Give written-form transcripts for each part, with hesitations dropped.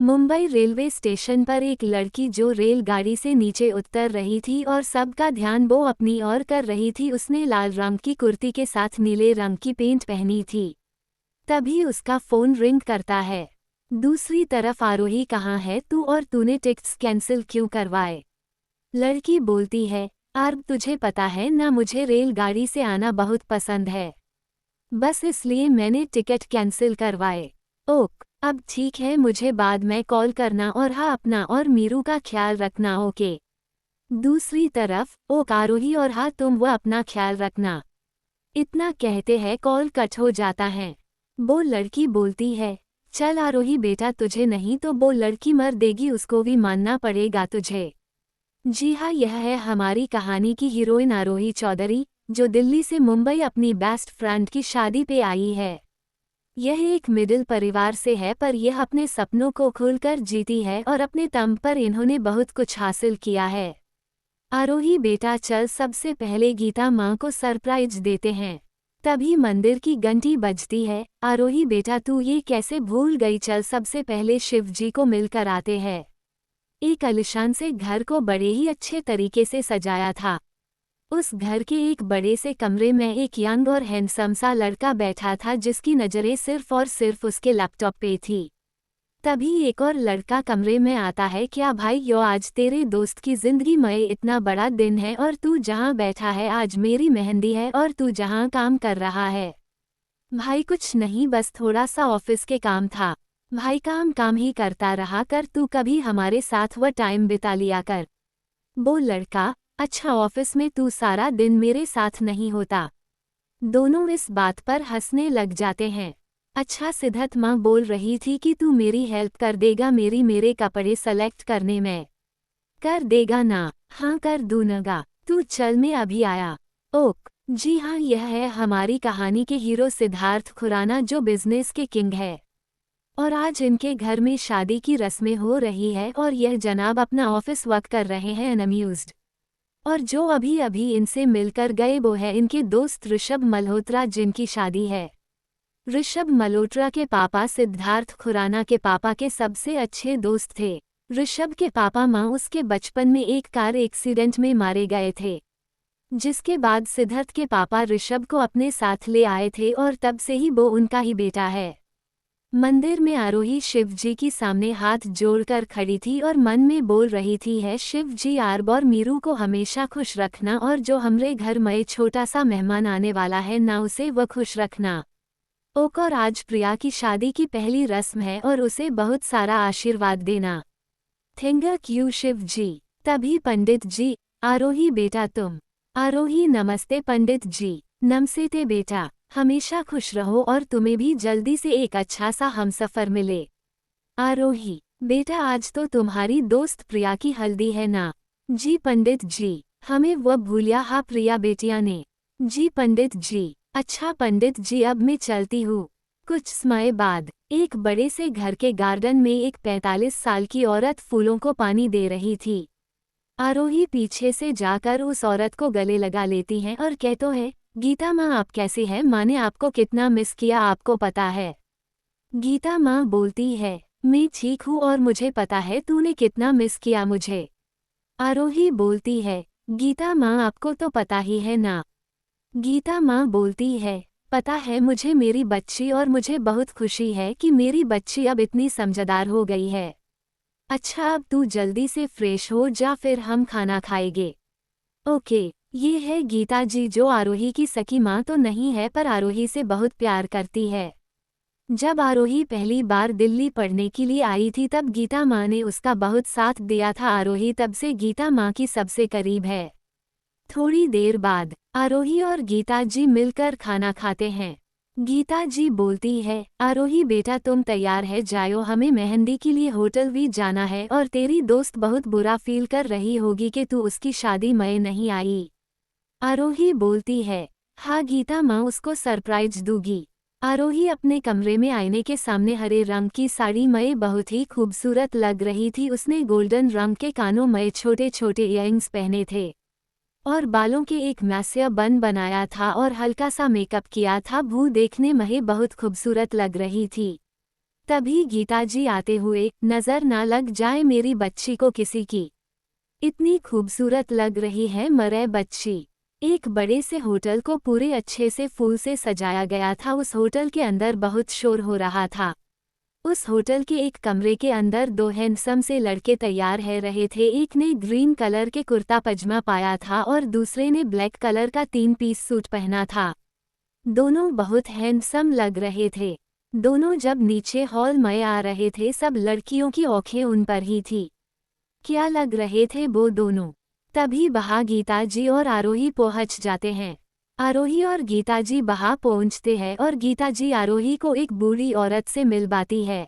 Mumbai railway station पर एक लड़की जो रेलगाड़ी से नीचे उतर रही थी और सबका ध्यान वो अपनी ओर कर रही थी। उसने लाल रंग की कुर्ती के साथ नीले रंग की पेंट पहनी थी। तभी उसका फोन रिंग करता है। दूसरी तरफ आरोही कहाँ है तू, और तूने टिकट्स कैंसिल क्यों करवाए? लड़की बोलती है, आर्ब तुझे पता है ना, मुझे रेलगाड़ी से आना बहुत पसंद है, बस इसलिए मैंने टिकट कैंसिल करवाए। ओक, अब ठीक है, मुझे बाद में कॉल करना, और हाँ, अपना और मीरू का ख्याल रखना, ओके। दूसरी तरफ ओक, आरोही और हाँ, तुम वो अपना ख्याल रखना। इतना कहते हैं कॉल कट हो जाता है। वो लड़की बोलती है, चल आरोही बेटा, तुझे नहीं तो वो लड़की मर देगी, उसको भी मानना पड़ेगा तुझे। जी हाँ, यह है हमारी कहानी की हीरोइन आरोही चौधरी, जो दिल्ली से मुंबई अपनी बेस्ट फ्रेंड की शादी पे आई है। यह एक मिडिल परिवार से है, पर यह अपने सपनों को खुलकर जीती है और अपने दम पर इन्होंने बहुत कुछ हासिल किया है। आरोही बेटा चल, सबसे पहले गीता माँ को सरप्राइज देते हैं। तभी मंदिर की घंटी बजती है। आरोही बेटा तू ये कैसे भूल गई, चल सबसे पहले शिव जी को मिलकर आते हैं। एक आलीशान से घर को बड़े ही अच्छे तरीके से सजाया था। उस घर के एक बड़े से कमरे में एक यंग और हैंडसम सा लड़का बैठा था, जिसकी नज़रें सिर्फ और सिर्फ उसके लैपटॉप पे थी। तभी एक और लड़का कमरे में आता है, क्या भाई यो, आज तेरे दोस्त की जिंदगी में इतना बड़ा दिन है, और तू जहाँ बैठा है आज मेरी मेहंदी है, और तू जहाँ काम कर रहा है। भाई कुछ नहीं, बस थोड़ा सा ऑफिस के काम था। भाई काम काम ही करता रहा कर, तू कभी हमारे साथ वह टाइम बिता लिया कर। वो लड़का, अच्छा ऑफिस में तू सारा दिन मेरे साथ नहीं होता। दोनों इस बात पर हंसने लग जाते हैं। अच्छा सिद्धार्थ, माँ बोल रही थी कि तू मेरी हेल्प कर देगा, मेरे कपड़े सेलेक्ट करने में। कर देगा ना? हाँ कर दूंगा, तू चल मैं अभी आया। ओक, जी हाँ, यह है हमारी कहानी के हीरो सिद्धार्थ खुराना, जो बिजनेस के किंग है। और आज इनके घर में शादी की रस्में हो रही है, और यह जनाब अपना ऑफिस वर्क कर रहे हैं अनअम्यूज्ड। और जो अभी अभी इनसे मिलकर गए वो है इनके दोस्त ऋषभ मल्होत्रा, जिनकी शादी है। ऋषभ मल्होत्रा के पापा सिद्धार्थ खुराना के पापा के सबसे अच्छे दोस्त थे। ऋषभ के पापा माँ उसके बचपन में एक कार एक्सीडेंट में मारे गए थे, जिसके बाद सिद्धार्थ के पापा ऋषभ को अपने साथ ले आए थे, और तब से ही वो उनका ही बेटा है। मंदिर में आरोही शिव जी की सामने हाथ जोड़कर खड़ी थी और मन में बोल रही थी, है शिव जी, आर्ब और मीरू को हमेशा खुश रखना, और जो हमरे घर में छोटा सा मेहमान आने वाला है ना, उसे वह खुश रखना। ओक, और आज प्रिया की शादी की पहली रस्म है, और उसे बहुत सारा आशीर्वाद देना। थैंक यू शिव जी। तभी पंडित जी, आरोही बेटा तुम। आरोही नमस्ते पंडित जी। नमस्ते बेटा, हमेशा खुश रहो, और तुम्हें भी जल्दी से एक अच्छा सा हमसफर मिले। आरोही बेटा, आज तो तुम्हारी दोस्त प्रिया की हल्दी है ना? जी पंडित जी, हमें वह भूलिया हा प्रिया बेटिया ने। जी पंडित जी। अच्छा पंडित जी, अब मैं चलती हूँ। कुछ समय बाद एक बड़े से घर के गार्डन में एक 45 साल की औरत फूलों को पानी दे रही थी। आरोही पीछे से जाकर उस औरत को गले लगा लेती हैं और कहते हैं, गीता माँ आप कैसी हैं? माँ ने आपको कितना मिस किया आपको पता है? गीता माँ बोलती है, मैं ठीक हूँ, और मुझे पता है तूने कितना मिस किया मुझे। आरोही बोलती है, गीता माँ आपको तो पता ही है ना? गीता माँ बोलती है, पता है मुझे मेरी बच्ची, और मुझे बहुत खुशी है कि मेरी बच्ची अब इतनी समझदार हो गई है। अच्छा अब तू जल्दी से फ्रेश हो जा, फिर हम खाना खाएंगे। ओके। ये है गीता जी, जो आरोही की सकी माँ तो नहीं है, पर आरोही से बहुत प्यार करती है। जब आरोही पहली बार दिल्ली पढ़ने के लिए आई थी, तब गीता माँ ने उसका बहुत साथ दिया था। आरोही तब से गीता माँ की सबसे करीब है। थोड़ी देर बाद आरोही और गीता जी मिलकर खाना खाते हैं। गीता जी बोलती है, आरोही बेटा तुम तैयार है जाओ, हमें मेहंदी के लिए होटल भी जाना है, और तेरी दोस्त बहुत बुरा फील कर रही होगी कि तू उसकी शादी में नहीं आई। आरोही बोलती है, हाँ गीता माँ, उसको सरप्राइज दूंगी। आरोही अपने कमरे में आईने के सामने हरे रंग की साड़ी में बहुत ही खूबसूरत लग रही थी। उसने गोल्डन रंग के कानों में छोटे छोटे इयररिंग्स पहने थे, और बालों के एक मैसिया बन बनाया था, और हल्का सा मेकअप किया था। वो देखने में बहुत खूबसूरत लग रही थी। तभी गीता जी आते हुए, नजर ना लग जाए मेरी बच्ची को किसी की। इतनी खूबसूरत लग रही है मरे बच्ची। एक बड़े से होटल को पूरे अच्छे से फूल से सजाया गया था। उस होटल के अंदर बहुत शोर हो रहा था। उस होटल के एक कमरे के अंदर दो हैंडसम से लड़के तैयार है रहे थे। एक ने ग्रीन कलर के कुर्ता पजामा पाया था और दूसरे ने ब्लैक कलर का 3 पीस सूट पहना था। दोनों बहुत हैंडसम लग रहे थे। दोनों जब नीचे हॉल में आ रहे थे सब लड़कियों की आंखें उन पर ही थी। क्या लग रहे थे वो दोनों। तभी वहाँ गीता जी और आरोही पहुंच जाते हैं। आरोही और गीता जी वहाँ पहुंचते हैं और गीता जी आरोही को एक बूढ़ी औरत से मिलवाती है,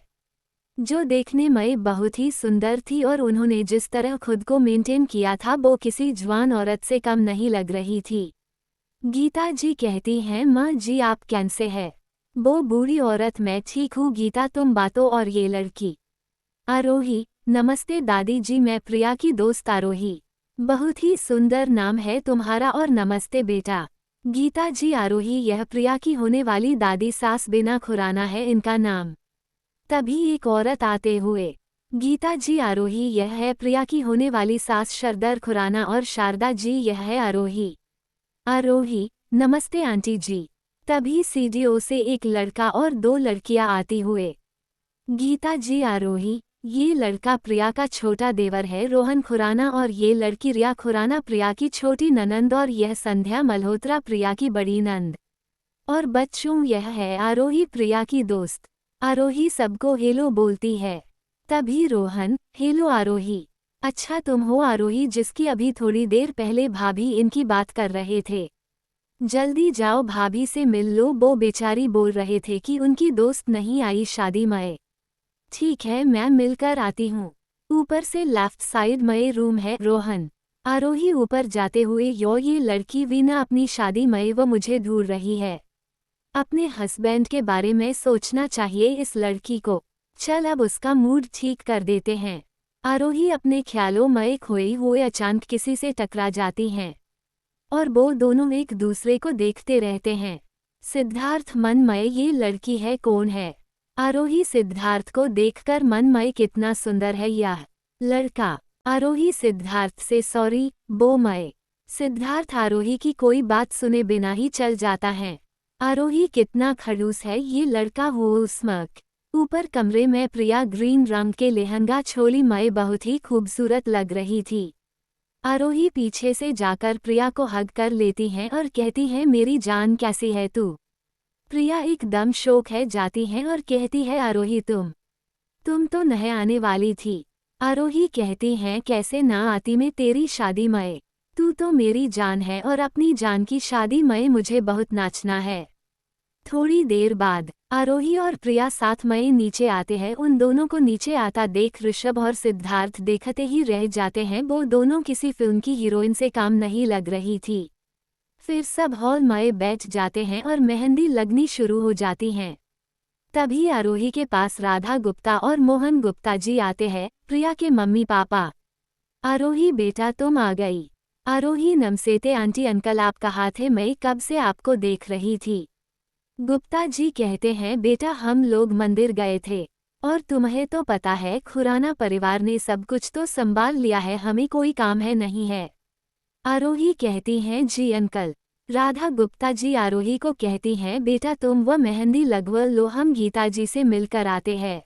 जो देखने में बहुत ही सुंदर थी और उन्होंने जिस तरह खुद को मेंटेन किया था वो किसी जवान औरत से कम नहीं लग रही थी। गीता जी कहती हैं, माँ जी आप कैसे हैं? वो बूढ़ी औरत, मैं ठीक हूँ गीता, तुम बातों। और ये लड़की आरोही, नमस्ते दादी जी, मैं प्रिया की दोस्त आरोही। बहुत ही सुंदर नाम है तुम्हारा। और नमस्ते बेटा। गीता जी आरोही, यह प्रिया की होने वाली दादी सास बिना खुराना है इनका नाम। तभी एक औरत आते हुए, गीता जी आरोही, यह है प्रिया की होने वाली सास शरदर खुराना। और शारदा जी, यह है आरोही। आरोही, नमस्ते आंटी जी। तभी सीडीओ से एक लड़का और दो लड़कियां आती हुए, गीता जी आरोही, ये लड़का प्रिया का छोटा देवर है रोहन खुराना और ये लड़की रिया खुराना प्रिया की छोटी ननंद और यह संध्या मल्होत्रा प्रिया की बड़ी नंद। और बच्चों, यह है आरोही प्रिया की दोस्त। आरोही सबको हेलो बोलती है। तभी रोहन, हेलो आरोही। अच्छा तुम हो आरोही जिसकी अभी थोड़ी देर पहले भाभी इनकी बात कर रहे थे। जल्दी जाओ भाभी से मिल लो, वो बेचारी बोल रहे थे कि उनकी दोस्त नहीं आई शादी में। ठीक है मैं मिलकर आती हूँ। ऊपर से लेफ्ट साइड में रूम है रोहन। आरोही ऊपर जाते हुए, ये लड़की वीना अपनी शादी में वो मुझे ढूंढ रही है। अपने हस्बैंड के बारे में सोचना चाहिए इस लड़की को। चल अब उसका मूड ठीक कर देते हैं। आरोही अपने ख्यालों में खोई हुए अचानक किसी से टकरा जाती हैं और वो दोनों एक दूसरे को देखते रहते हैं। सिद्धार्थ मन में, ये लड़की है कौन है? आरोही सिद्धार्थ को देखकर मन में, कितना सुंदर है यह लड़का। आरोही सिद्धार्थ से, सॉरी वो मैं। सिद्धार्थ आरोही की कोई बात सुने बिना ही चल जाता है। आरोही कितना खड़ूस है ये लड़का, वो स्मक। ऊपर कमरे में प्रिया ग्रीन रंग के लहंगा चोली में बहुत ही खूबसूरत लग रही थी। आरोही पीछे से जाकर प्रिया को हग कर लेती हैं और कहती हैं, मेरी जान कैसी है तू? प्रिया एकदम शौक है जाती हैं और कहती है, आरोही तुम तो नए आने वाली थी। आरोही कहती हैं, कैसे ना आती मैं तेरी शादी में। तू तो मेरी जान है और अपनी जान की शादी में मुझे बहुत नाचना है। थोड़ी देर बाद आरोही और प्रिया साथ में नीचे आते हैं। उन दोनों को नीचे आता देख ऋषभ और सिद्धार्थ देखते ही रह जाते हैं। वो दोनों किसी फिल्म की हीरोइन से काम नहीं लग रही थी। फिर सब हॉल में बैठ जाते हैं और मेहंदी लगनी शुरू हो जाती हैं। तभी आरोही के पास राधा गुप्ता और मोहन गुप्ता जी आते हैं, प्रिया के मम्मी पापा। आरोही बेटा तुम आ गई। आरोही, नमस्ते आंटी अंकल, आप कहाँ थे? मैं कब से आपको देख रही थी। गुप्ता जी कहते हैं, बेटा हम लोग मंदिर गए थे और तुम्हें तो पता है खुराना परिवार ने सब कुछ तो संभाल लिया है, हमें कोई काम है नहीं है। आरोही कहती हैं, जी अंकल। राधा गुप्ता जी आरोही को कहती हैं, बेटा तुम वह मेहंदी लगवा लो, हम गीता जी से मिलकर आते हैं।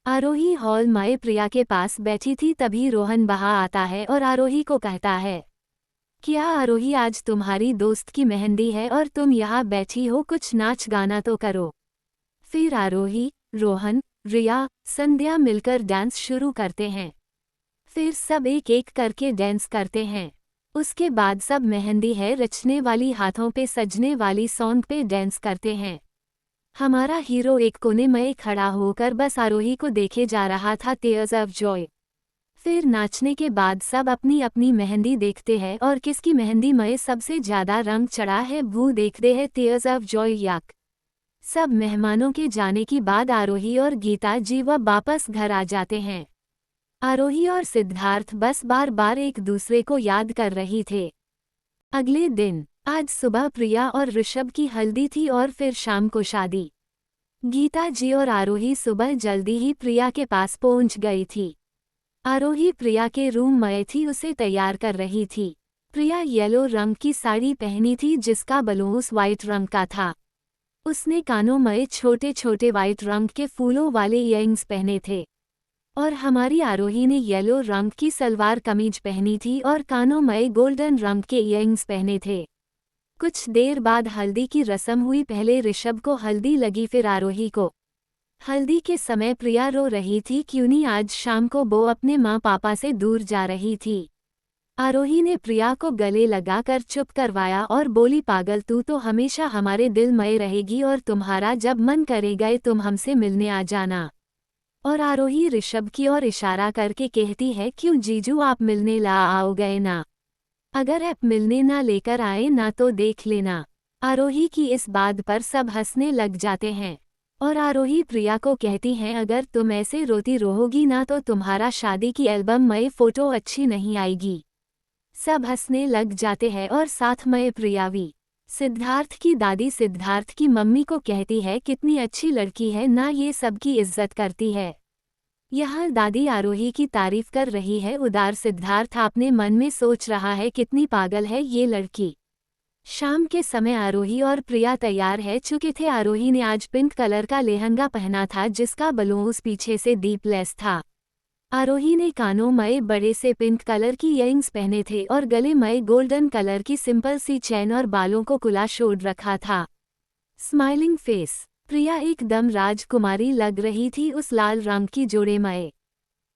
आरोही हॉल में प्रिया के पास बैठी थी। तभी रोहन वहाँ आता है और आरोही को कहता है, क्या आरोही आज तुम्हारी दोस्त की मेहंदी है और तुम यहाँ बैठी हो, कुछ नाच गाना तो करो। फिर आरोही, रोहन, रिया, संध्या मिलकर डांस शुरू करते हैं। फिर सब एक एक करके डांस करते हैं। उसके बाद सब मेहंदी है रचने वाली, हाथों पे सजने वाली सॉन्ग पे डांस करते हैं। हमारा हीरो एक कोने में खड़ा होकर बस आरोही को देखे जा रहा था, टीयर्स ऑफ जॉय। फिर नाचने के बाद सब अपनी अपनी मेहंदी देखते हैं और किसकी मेहंदी में सबसे ज्यादा रंग चढ़ा है वो देखते हैं, टीयर्स ऑफ जॉय याक। सब मेहमानों के जाने के बाद आरोही और गीता जी वापस घर आ जाते हैं। आरोही और सिद्धार्थ बस बार बार एक दूसरे को याद कर रही थे। अगले दिन, आज सुबह प्रिया और ऋषभ की हल्दी थी और फिर शाम को शादी। गीता जी और आरोही सुबह जल्दी ही प्रिया के पास पहुंच गई थी। आरोही प्रिया के रूम में थी, उसे तैयार कर रही थी। प्रिया येलो रंग की साड़ी पहनी थी जिसका बलूस वाइट रंग का था। उसने कानों में छोटे छोटे वाइट रंग के फूलों वाले इयरिंग्स पहने थे और हमारी आरोही ने येलो रंग की सलवार कमीज पहनी थी और कानों में गोल्डन रंग के इयरिंग्स पहने थे। कुछ देर बाद हल्दी की रस्म हुई। पहले ऋषभ को हल्दी लगी, फिर आरोही को। हल्दी के समय प्रिया रो रही थी क्योंकि आज शाम को वो अपने माँ पापा से दूर जा रही थी। आरोही ने प्रिया को गले लगाकर चुप करवाया और बोली, पागल, तू तो हमेशा हमारे दिल में रहेगी और तुम्हारा जब मन करेगा तुम हमसे मिलने आ जाना। और आरोही ऋषभ की ओर इशारा करके कहती है, क्यों जीजू, आप मिलने ला आओगे ना? अगर आप मिलने ना लेकर आए ना तो देख लेना। आरोही की इस बात पर सब हंसने लग जाते हैं और आरोही प्रिया को कहती हैं, अगर तुम ऐसे रोती रहोगी ना तो तुम्हारा शादी की एल्बम में फोटो अच्छी नहीं आएगी। सब हंसने लग जाते हैं और साथ में प्रिया भी। सिद्धार्थ की दादी सिद्धार्थ की मम्मी को कहती है, कितनी अच्छी लड़की है ना, ये सबकी इज्जत करती है। यहाँ दादी आरोही की तारीफ कर रही है। उदार सिद्धार्थ अपने मन में सोच रहा है, कितनी पागल है ये लड़की। शाम के समय आरोही और प्रिया तैयार है चुके थे। आरोही ने आज पिंक कलर का लहंगा पहना था जिसका बलूस पीछे से डीपलेस था। आरोही ने कानों में बड़े से पिंक कलर की इयरिंग्स पहने थे और गले में गोल्डन कलर की सिंपल सी चैन और बालों को खुला छोड़ रखा था। Smiling face. प्रिया एकदम राजकुमारी लग रही थी उस लाल रंग की जोड़े में।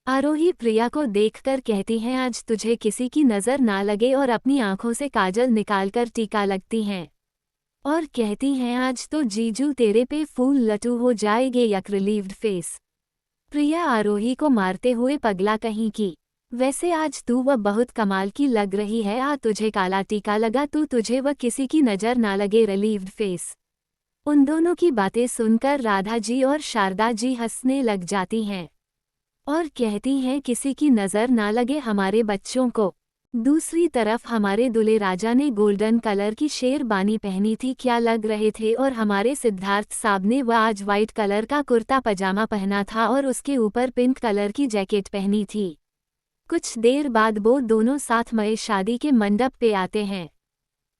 आरोही प्रिया को देखकर कहती हैं, आज तुझे किसी की नज़र ना लगे और अपनी आंखों से काजल निकालकर टीका लगती हैं। और कहती हैं, आज तो जीजू तेरे पे फूल लटू हो जाएंगे। यक रिलीव्ड फेस। प्रिया आरोही को मारते हुए, पगला कहीं की, वैसे आज तू वह बहुत कमाल की लग रही है। आ तुझे काला टीका लगा, तू तुझे वह किसी की नज़र ना लगे। Relieved face. उन दोनों की बातें सुनकर राधा जी और शारदा जी हंसने लग जाती हैं और कहती हैं, किसी की नज़र ना लगे हमारे बच्चों को। दूसरी तरफ हमारे दूल्हे राजा ने गोल्डन कलर की शेरबानी पहनी थी, क्या लग रहे थे। और हमारे सिद्धार्थ साहब ने वह आज वाइट कलर का कुर्ता पजामा पहना था और उसके ऊपर पिंक कलर की जैकेट पहनी थी। कुछ देर बाद वो दोनों साथ में शादी के मंडप पे आते हैं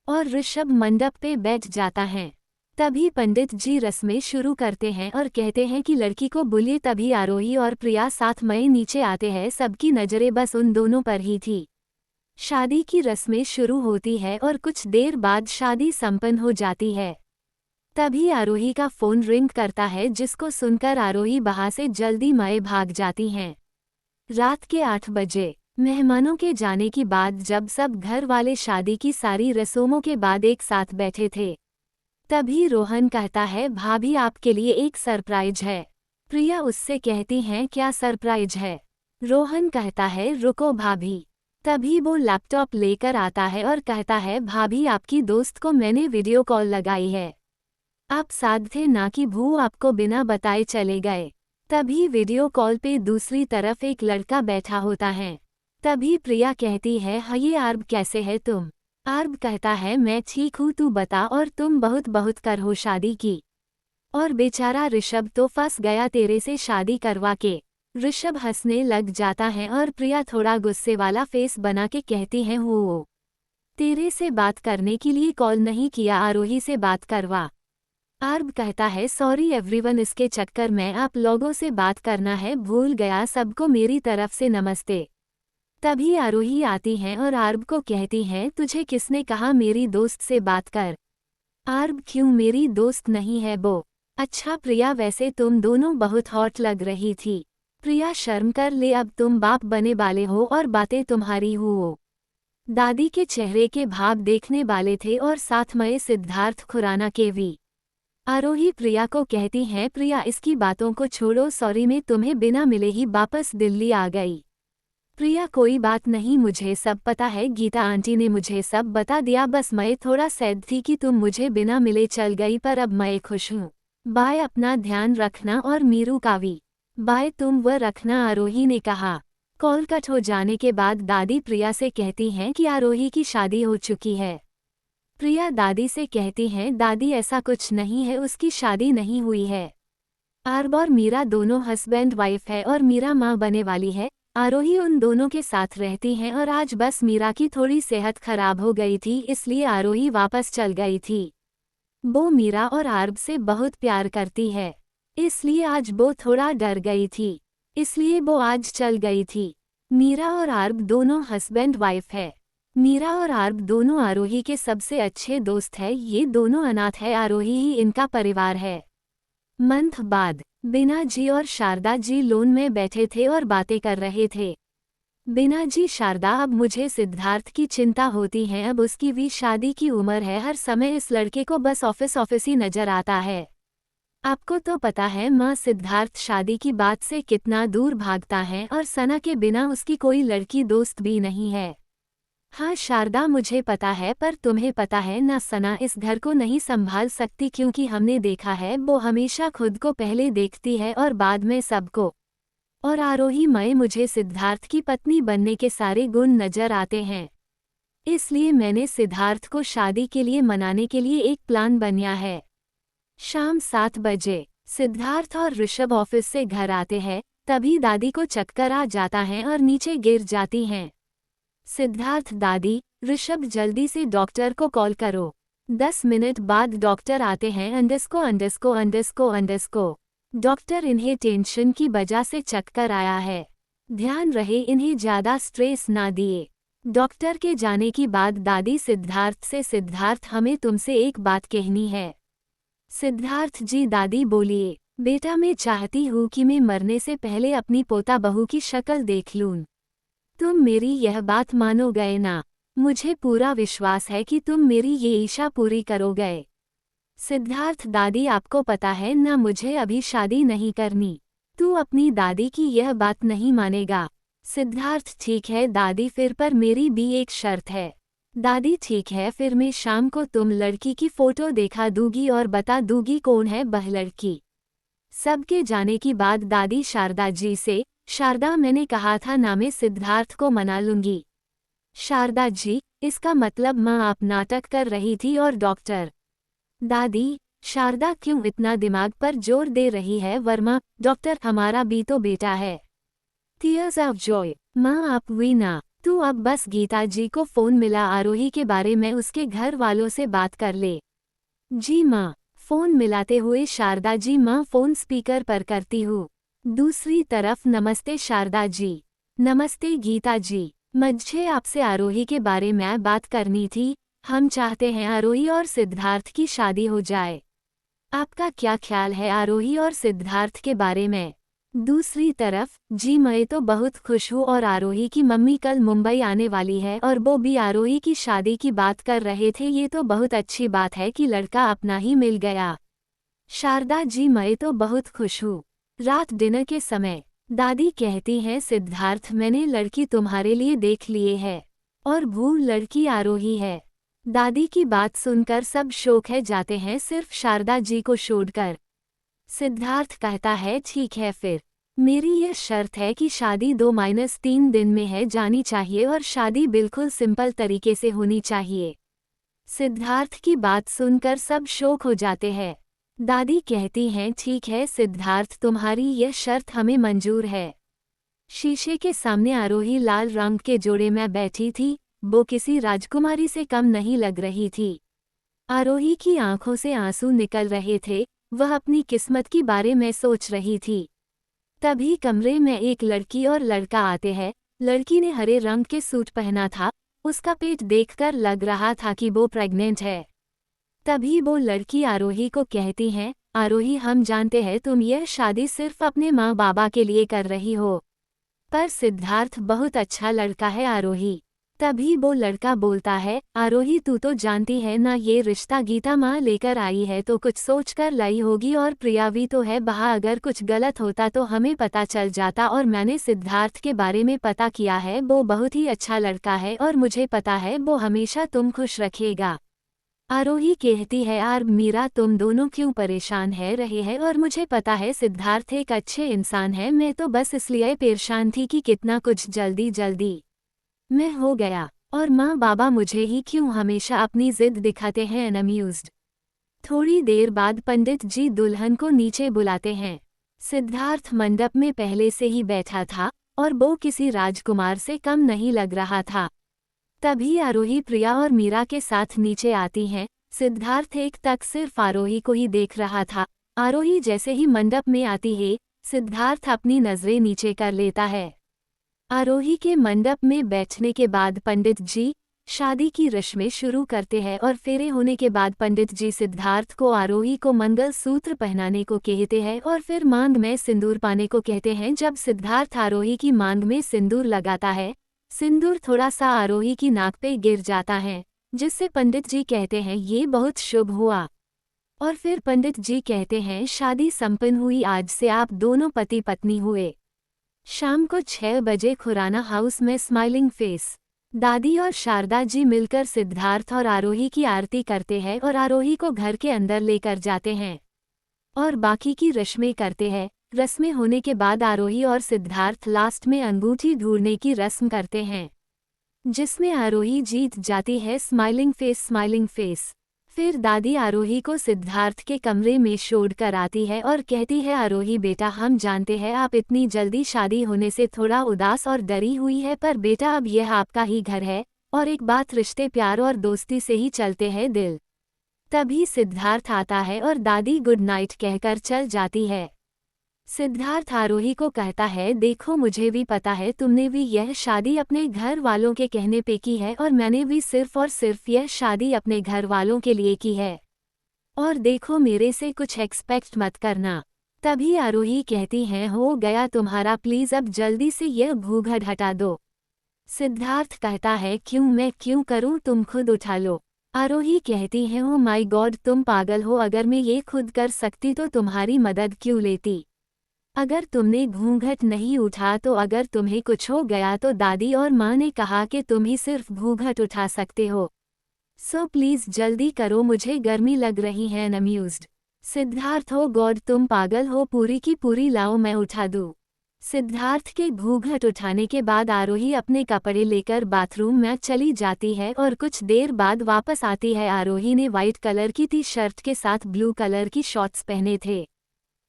और ऋषभ मंडप पे बैठ जाता है। तभी पंडित जी रस्में शुरू करते हैं और कहते हैं कि लड़की को बुलिए। तभी आरोही और प्रिया साथ में नीचे आते हैं। सबकी नज़रें बस उन दोनों पर ही थी। शादी की रस्में शुरू होती है और कुछ देर बाद शादी संपन्न हो जाती है। तभी आरोही का फोन रिंग करता है जिसको सुनकर आरोही वहां से जल्दी में भाग जाती हैं। रात के 8 बजे मेहमानों के जाने की बाद जब सब घर वाले शादी की सारी रस्मों के बाद एक साथ बैठे थे, तभी रोहन कहता है, भाभी आपके लिए एक सरप्राइज है। प्रिया उससे कहती हैं, क्या सरप्राइज है? रोहन कहता है, रुको भाभी। तभी वो लैपटॉप लेकर आता है और कहता है, भाभी आपकी दोस्त को मैंने वीडियो कॉल लगाई है। आप साथ थे ना कि भू आपको बिना बताए चले गए। तभी वीडियो कॉल पे दूसरी तरफ एक लड़का बैठा होता है। तभी प्रिया कहती है, हाँ ये आर्ब कैसे है तुम? आर्ब कहता है, मैं ठीक हूँ, तू बता, और तुम बहुत बहुत कर हो शादी की। और बेचारा ऋषभ तो फंस गया तेरे से शादी करवा के। ऋषभ हंसने लग जाता है और प्रिया थोड़ा गुस्से वाला फेस बना के कहती है, हो तेरे से बात करने के लिए कॉल नहीं किया, आरोही से बात करवा। आर्ब कहता है, सॉरी एवरीवन, इसके चक्कर में आप लोगों से बात करना है भूल गया। सबको मेरी तरफ से नमस्ते। तभी आरोही आती हैं और आर्ब को कहती हैं, तुझे किसने कहा मेरी दोस्त से बात कर? आर्ब, क्यों, मेरी दोस्त नहीं है वो। अच्छा प्रिया, वैसे तुम दोनों बहुत हॉट लग रही थी। प्रिया, शर्म कर ले, अब तुम बाप बने वाले हो और बातें तुम्हारी हो। दादी के चेहरे के भाव देखने वाले थे और साथ में सिद्धार्थ खुराना के भी। आरोही प्रिया को कहती हैं, प्रिया इसकी बातों को छोड़ो, सॉरी मैं तुम्हें बिना मिले ही वापस दिल्ली आ गई। प्रिया, कोई बात नहीं, मुझे सब पता है, गीता आंटी ने मुझे सब बता दिया, बस मैं थोड़ा सैड थी कि तुम मुझे बिना मिले चल गई, पर अब मैं खुश हूँ। बाय, अपना ध्यान रखना, और मीरू का भी बाय, तुम वह रखना, आरोही ने कहा। कॉल कट हो जाने के बाद दादी प्रिया से कहती हैं कि आरोही की शादी हो चुकी है। प्रिया दादी से कहती हैं, दादी ऐसा कुछ नहीं है, उसकी शादी नहीं हुई है। आरब और मीरा दोनों हस्बैंड वाइफ है और मीरा माँ बने वाली है। आरोही उन दोनों के साथ रहती हैं और आज बस मीरा की थोड़ी सेहत खराब हो गई थी, इसलिए आरोही वापस चल गई थी। वो मीरा और आरब से बहुत प्यार करती है, इसलिए आज वो थोड़ा डर गई थी, इसलिए वो आज चल गई थी। मीरा और आरब दोनों हस्बैंड वाइफ है। मीरा और आरब दोनों आरोही के सबसे अच्छे दोस्त है। ये दोनों अनाथ है, आरोही ही इनका परिवार है। मंथ बाद बीना जी और शारदा जी लोन में बैठे थे और बातें कर रहे थे। बीना जी, शारदा, अब मुझे सिद्धार्थ की चिंता होती है। अब उसकी भी शादी की उम्र है, हर समय इस लड़के को बस ऑफिस ही नजर आता है। आपको तो पता है माँ, सिद्धार्थ शादी की बात से कितना दूर भागता है और सना के बिना उसकी कोई लड़की दोस्त भी नहीं है। हाँ शारदा, मुझे पता है, पर तुम्हें पता है ना, सना इस घर को नहीं संभाल सकती, क्योंकि हमने देखा है वो हमेशा खुद को पहले देखती है और बाद में सबको। और आरोही मैं, मुझे सिद्धार्थ की पत्नी बनने के सारे गुण नजर आते हैं, इसलिए मैंने सिद्धार्थ को शादी के लिए मनाने के लिए एक प्लान बनाया है। शाम 7 बजे सिद्धार्थ और ऋषभ ऑफिस से घर आते हैं, तभी दादी को चक्कर आ जाता है और नीचे गिर जाती हैं। सिद्धार्थ, दादी, ऋषभ जल्दी से डॉक्टर को कॉल करो। 10 मिनट बाद डॉक्टर आते हैं। अंडस्को। डॉक्टर, इन्हें टेंशन की वजह से चक्कर आया है, ध्यान रहे इन्हें ज्यादा स्ट्रेस ना दिए। डॉक्टर के जाने की बाद दादी सिद्धार्थ से, सिद्धार्थ हमें तुमसे एक बात कहनी है। सिद्धार्थ जी, दादी बोलिए। बेटा, मैं चाहती हूँ कि मैं मरने से पहले अपनी पोता बहू की शक्ल देख लूँ। तुम मेरी यह बात मानोगे ना? मुझे पूरा विश्वास है कि तुम मेरी ये इच्छा पूरी करोगे। सिद्धार्थ, दादी आपको पता है ना, मुझे अभी शादी नहीं करनी। तू अपनी दादी की यह बात नहीं मानेगा। सिद्धार्थ, ठीक है दादी, फिर पर मेरी भी एक शर्त है। दादी, ठीक है, फिर मैं शाम को तुम लड़की की फोटो दिखा दूंगी और बता दूंगी कौन है वह लड़की। सबके जाने की बाद दादी शारदा जी से, शारदा, मैंने कहा था ना मैं सिद्धार्थ को मना लूंगी। शारदा जी, इसका मतलब माँ आप नाटक कर रही थी। और डॉक्टर, दादी, शारदा क्यों इतना दिमाग पर जोर दे रही है? वर्मा, डॉक्टर, हमारा भी तो बेटा है। टीयर्स ऑफ जॉय, माँ आप वीना, तू अब बस गीता जी को फोन मिला आरोही के बारे में, उसके घर वालों से बात कर ले। जी माँ। फोन मिलाते हुए शारदा जी, माँ फोन स्पीकर पर करती हूँ। दूसरी तरफ, नमस्ते शारदा जी। नमस्ते गीता जी, मुझे आपसे आरोही के बारे में बात करनी थी। हम चाहते हैं आरोही और सिद्धार्थ की शादी हो जाए। आपका क्या ख्याल है आरोही और सिद्धार्थ के बारे में? दूसरी तरफ, जी मैं तो बहुत खुश हूँ और आरोही की मम्मी कल मुंबई आने वाली है और वो भी आरोही की शादी की बात कर रहे थे। ये तो बहुत अच्छी बात है कि लड़का अपना ही मिल गया। शारदा जी, मैं तो बहुत खुश हूँ। रात डिनर के समय दादी कहती हैं, सिद्धार्थ, मैंने लड़की तुम्हारे लिए देख लिए है और वो लड़की आरोही है। दादी की बात सुनकर सब शौक है जाते हैं, सिर्फ शारदा जी को छोड़कर। सिद्धार्थ कहता है, ठीक है, फिर मेरी यह शर्त है कि शादी 2-3 दिन में है जानी चाहिए और शादी बिल्कुल सिंपल तरीके से होनी चाहिए। सिद्धार्थ की बात सुनकर सब शौक हो जाते हैं। दादी कहती हैं, ठीक है सिद्धार्थ, तुम्हारी यह शर्त हमें मंजूर है। शीशे के सामने आरोही लाल रंग के जोड़े में बैठी थी। वो किसी राजकुमारी से कम नहीं लग रही थी। आरोही की आंखों से आंसू निकल रहे थे, वह अपनी किस्मत के बारे में सोच रही थी। तभी कमरे में एक लड़की और लड़का आते हैं। लड़की ने हरे रंग के सूट पहना था, उसका पेट देखकर लग रहा था कि वो प्रेग्नेंट है। तभी वो लड़की आरोही को कहती है, आरोही, हम जानते हैं तुम यह शादी सिर्फ अपने माँ बाबा के लिए कर रही हो, पर सिद्धार्थ बहुत अच्छा लड़का है आरोही। तभी वो लड़का बोलता है, आरोही, तू तो जानती है ना, ये रिश्ता गीता माँ लेकर आई है तो कुछ सोचकर लाई होगी और प्रिया भी तो है वहाँ, अगर कुछ गलत होता तो हमें पता चल जाता। और मैंने सिद्धार्थ के बारे में पता किया है, वो बहुत ही अच्छा लड़का है और मुझे पता है वो हमेशा तुम खुश रखेगा। आरोही कहती है, आर मीरा, तुम दोनों क्यों परेशान है रहे हैं? और मुझे पता है सिद्धार्थ एक अच्छे इंसान है, मैं तो बस इसलिए परेशान थी कि कितना कुछ जल्दी मैं हो गया और माँ बाबा मुझे ही क्यों हमेशा अपनी जिद दिखाते हैं। अनअम्यूज्ड। थोड़ी देर बाद पंडित जी दुल्हन को नीचे बुलाते हैं। सिद्धार्थ मंडप में पहले से ही बैठा था और वो किसी राजकुमार से कम नहीं लग रहा था। तभी आरोही प्रिया और मीरा के साथ नीचे आती हैं। सिद्धार्थ एक तक सिर्फ आरोही को ही देख रहा था। आरोही जैसे ही मंडप में आती है, सिद्धार्थ अपनी नजरें नीचे कर लेता है। आरोही के मंडप में बैठने के बाद पंडित जी शादी की रस्में शुरू करते हैं और फेरे होने के बाद पंडित जी सिद्धार्थ को आरोही को मंगल सूत्र पहनाने को कहते हैं और फिर मांग में सिंदूर पाने को कहते हैं। जब सिद्धार्थ आरोही की मांग में सिंदूर लगाता है, सिंदूर थोड़ा सा आरोही की नाक पे गिर जाता है, जिससे पंडित जी कहते हैं ये बहुत शुभ हुआ। और फिर पंडित जी कहते हैं शादी संपन्न हुई, आज से आप दोनों पति पत्नी हुए। शाम को 6 बजे खुराना हाउस में स्माइलिंग फेस दादी और शारदा जी मिलकर सिद्धार्थ और आरोही की आरती करते हैं और आरोही को घर के अंदर लेकर जाते हैं और बाकी की रस्में करते हैं। रस्में होने के बाद आरोही और सिद्धार्थ लास्ट में अंगूठी ढूंढने की रस्म करते हैं, जिसमें आरोही जीत जाती है। Smiling face. फिर दादी आरोही को सिद्धार्थ के कमरे में छोड़ कर आती है और कहती है आरोही बेटा, हम जानते हैं आप इतनी जल्दी शादी होने से थोड़ा उदास और डरी हुई है, पर बेटा अब यह आपका ही घर है और एक बात, रिश्ते प्यार और दोस्ती से ही चलते हैं दिल। तभी सिद्धार्थ आता है और दादी गुड नाइट कहकर चल जाती है। सिद्धार्थ आरोही को कहता है देखो मुझे भी पता है तुमने भी यह शादी अपने घर वालों के कहने पे की है और मैंने भी सिर्फ और सिर्फ यह शादी अपने घर वालों के लिए की है, और देखो मेरे से कुछ एक्सपेक्ट मत करना। तभी आरोही कहती है हो गया तुम्हारा, प्लीज अब जल्दी से यह घूंघट हटा दो। सिद्धार्थ कहता है क्यों, मैं क्यों करूं, तुम खुद उठा लो। आरोही कहती है ओ माय गॉड तुम पागल हो, अगर मैं ये खुद कर सकती तो तुम्हारी मदद क्यों लेती। अगर तुमने घूंघट नहीं उठा तो अगर तुम्हें कुछ हो गया तो दादी और माँ ने कहा कि तुम ही सिर्फ घूंघट उठा सकते हो, सो प्लीज जल्दी करो, मुझे गर्मी लग रही है। अम्यूज्ड सिद्धार्थ ओ गॉड तुम पागल हो, पूरी की पूरी लाओ मैं उठा दूँ। सिद्धार्थ के घूंघट उठाने के बाद आरोही अपने कपड़े लेकर बाथरूम में चली जाती है और कुछ देर बाद वापस आती है। आरोही ने व्हाइट कलर की टी शर्ट के साथ ब्लू कलर की शॉर्ट्स पहने थे।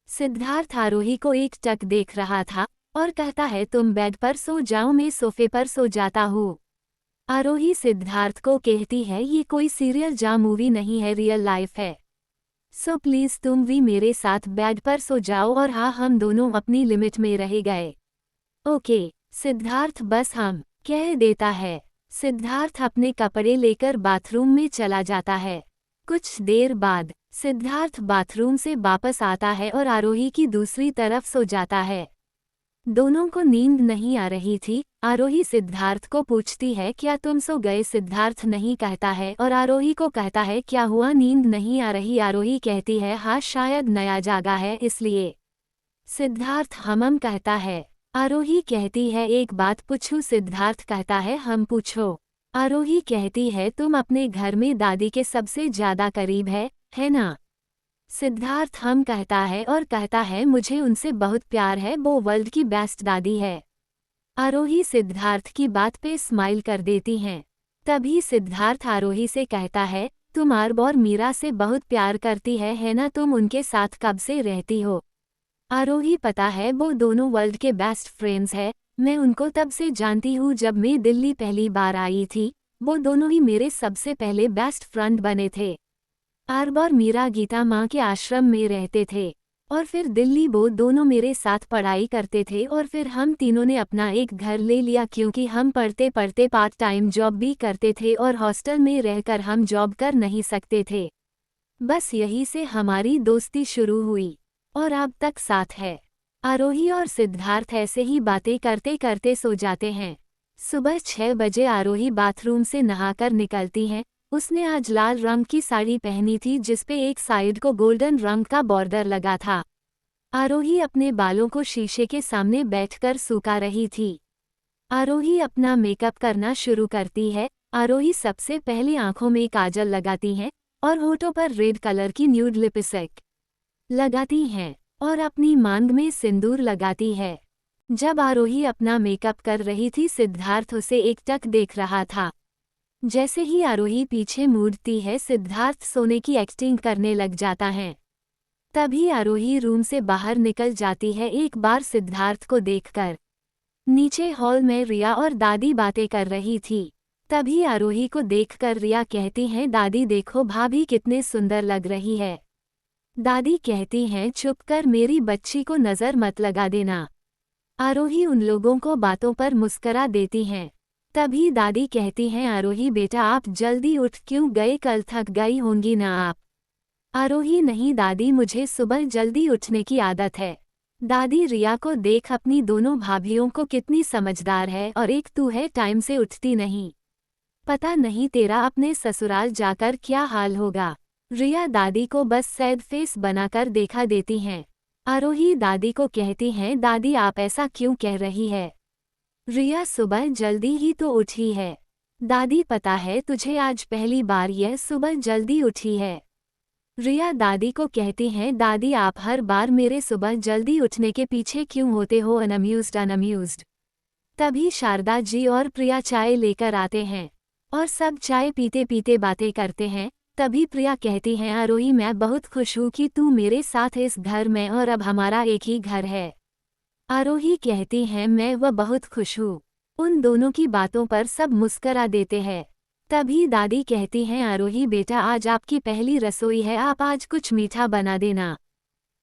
सिद्धार्थ आरोही को एक टक देख रहा था और कहता है तुम बेड पर सो जाओ, मैं सोफे पर सो जाता हूँ। आरोही सिद्धार्थ को कहती है ये कोई सीरियल या मूवी नहीं है, रियल लाइफ है, सो प्लीज तुम भी मेरे साथ बेड पर सो जाओ। और हाँ, हम दोनों अपनी लिमिट में रह गए। ओके सिद्धार्थ बस हम कह देता है। सिद्धार्थ अपने कपड़े लेकर बाथरूम में चला जाता है। कुछ देर बाद सिद्धार्थ बाथरूम से वापस आता है और आरोही की दूसरी तरफ सो जाता है। दोनों को नींद नहीं आ रही थी। आरोही सिद्धार्थ को पूछती है क्या तुम सो गए, सिद्धार्थ नहीं कहता है और आरोही को कहता है क्या हुआ, नींद नहीं आ रही। आरोही कहती है हाँ शायद नया जागा है इसलिए। सिद्धार्थ हम कहता है। आरोही कहती है एक बात पूछूं, सिद्धार्थ कहता है हम पूछो। आरोही कहती है तुम अपने घर में दादी के सबसे ज्यादा करीब है ना। सिद्धार्थ हम कहता है और कहता है मुझे उनसे बहुत प्यार है, वो वर्ल्ड की बेस्ट दादी है। आरोही सिद्धार्थ की बात पे स्माइल कर देती हैं। तभी सिद्धार्थ आरोही से कहता है तुम आरब और मीरा से बहुत प्यार करती है ना, तुम उनके साथ कब से रहती हो। आरोही पता है वो दोनों वर्ल्ड के बेस्ट फ्रेंड्स है, मैं उनको तब से जानती हूँ जब मैं दिल्ली पहली बार आई थी, वो दोनों ही मेरे सबसे पहले बेस्ट फ्रेंड बने थे। आरब और मीरा गीता माँ के आश्रम में रहते थे और फिर दिल्ली वो दोनों मेरे साथ पढ़ाई करते थे और फिर हम तीनों ने अपना एक घर ले लिया क्योंकि हम पढ़ते पढ़ते पार्ट टाइम जॉब भी करते थे और हॉस्टल में रहकर हम जॉब कर नहीं सकते थे। बस यही से हमारी दोस्ती शुरू हुई और अब तक साथ है। आरोही और सिद्धार्थ ऐसे ही बातें करते करते सो जाते हैं। सुबह 6 बजे आरोही बाथरूम से नहाकर निकलती हैं। उसने आज लाल रंग की साड़ी पहनी थी जिसपे एक साइड को गोल्डन रंग का बॉर्डर लगा था। आरोही अपने बालों को शीशे के सामने बैठकर सुखा रही थी। आरोही अपना मेकअप करना शुरू करती है। आरोही सबसे पहले आंखों में काजल लगाती हैं और होठों पर रेड कलर की न्यूड लिपस्टिक लगाती हैं और अपनी मांग में सिंदूर लगाती है। जब आरोही अपना मेकअप कर रही थी सिद्धार्थ उसे एकटक देख रहा था। जैसे ही आरोही पीछे मुड़ती है सिद्धार्थ सोने की एक्टिंग करने लग जाता है। तभी आरोही रूम से बाहर निकल जाती है एक बार सिद्धार्थ को देखकर। नीचे हॉल में रिया और दादी बातें कर रही थी। तभी आरोही को देखकर रिया कहती हैं, दादी देखो भाभी कितने सुंदर लग रही है। दादी कहती हैं, चुप कर, मेरी बच्ची को नजर मत लगा देना। आरोही उन लोगों को बातों पर मुस्करा देती हैं। तभी दादी कहती हैं, आरोही बेटा आप जल्दी उठ क्यों गए, कल थक गई होंगी ना आप। आरोही नहीं दादी, मुझे सुबह जल्दी उठने की आदत है। दादी रिया को देख अपनी दोनों भाभियों को कितनी समझदार है, और एक तू है टाइम से उठती नहीं। पता नहीं तेरा अपने ससुराल जाकर क्या हाल होगा। रिया दादी को बस सैड फेस बनाकर देखा देती हैं। आरोही दादी को कहती हैं, दादी आप ऐसा क्यों कह रही है। रिया सुबह जल्दी ही तो उठी है। दादी पता है तुझे आज पहली बार यह सुबह जल्दी उठी है। रिया दादी को कहती हैं, दादी आप हर बार मेरे सुबह जल्दी उठने के पीछे क्यों होते हो अनअम्यूज्ड। तभी शारदा जी और प्रिया चाय लेकर आते हैं और सब चाय पीते पीते बातें करते हैं। तभी प्रिया कहती हैं, आरोही मैं बहुत खुश हूँ कि तू मेरे साथ इस घर में और अब हमारा एक ही घर है। आरोही कहती हैं, मैं वह बहुत खुश हूँ। उन दोनों की बातों पर सब मुस्करा देते हैं। तभी दादी कहती हैं, आरोही बेटा आज आपकी पहली रसोई है, आप आज कुछ मीठा बना देना।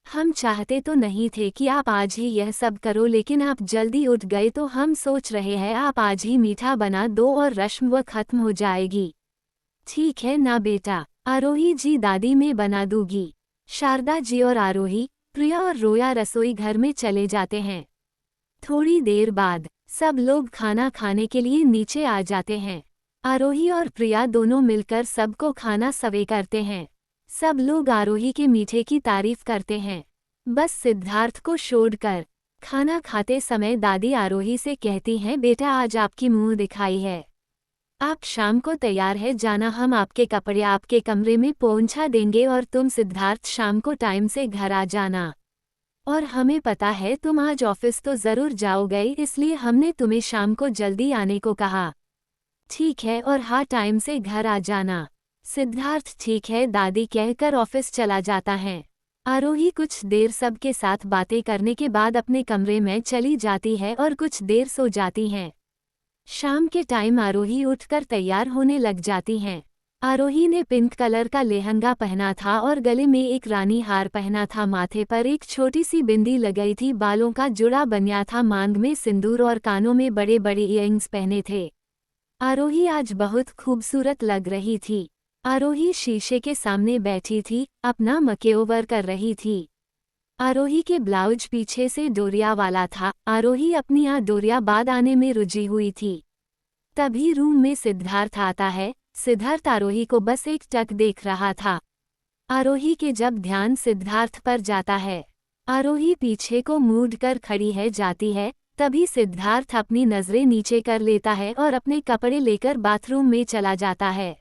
हम चाहते तो नहीं थे कि आप आज ही यह सब करो, लेकिन आप जल्दी उठ गए तो हम सोच रहे हैं आप आज ही मीठा बना दो और रस्म वो खत्म हो जाएगी। ठीक है ना बेटा। आरोही जी दादी मैं बना दूंगी। शारदा जी और आरोही, प्रिया और रोया रसोई घर में चले जाते हैं। थोड़ी देर बाद सब लोग खाना खाने के लिए नीचे आ जाते हैं। आरोही और प्रिया दोनों मिलकर सबको खाना सर्व करते हैं। सब लोग आरोही के मीठे की तारीफ करते हैं, बस सिद्धार्थ को छोड़कर। खाना खाते समय दादी आरोही से कहती हैं, बेटा आज आपकी मुंह दिखाई है, आप शाम को तैयार है जाना, हम आपके कपड़े आपके कमरे में पहुंचा देंगे और तुम सिद्धार्थ शाम को टाइम से घर आ जाना। और हमें पता है तुम आज ऑफिस तो ज़रूर जाओगे, इसलिए हमने तुम्हें शाम को जल्दी आने को कहा। ठीक है, और हाँ टाइम से घर आ जाना। सिद्धार्थ ठीक है दादी कहकर ऑफिस चला जाता है। आरोही कुछ देर सबके साथ बातें करने के बाद अपने कमरे में चली जाती है और कुछ देर सो जाती हैं। शाम के टाइम आरोही उठकर तैयार होने लग जाती हैं। आरोही ने पिंक कलर का लेहंगा पहना था और गले में एक रानी हार पहना था, माथे पर एक छोटी सी बिंदी लगाई थी, बालों का जुड़ा बनिया था, मांग में सिंदूर और कानों में बड़े बड़े इयरिंग्स पहने थे। आरोही आज बहुत खूबसूरत लग रही थी। आरोही शीशे के सामने बैठी थी, अपना मेकओवर कर रही थी। आरोही के ब्लाउज पीछे से डोरिया वाला था। आरोही अपनी डोरिया बाद आने में रुझी हुई थी। तभी रूम में सिद्धार्थ आता है। सिद्धार्थ आरोही को बस एक टक देख रहा था। आरोही के जब ध्यान सिद्धार्थ पर जाता है, आरोही पीछे को मूड कर खड़ी है जाती है। तभी सिद्धार्थ अपनी नजरें नीचे कर लेता है और अपने कपड़े लेकर बाथरूम में चला जाता है।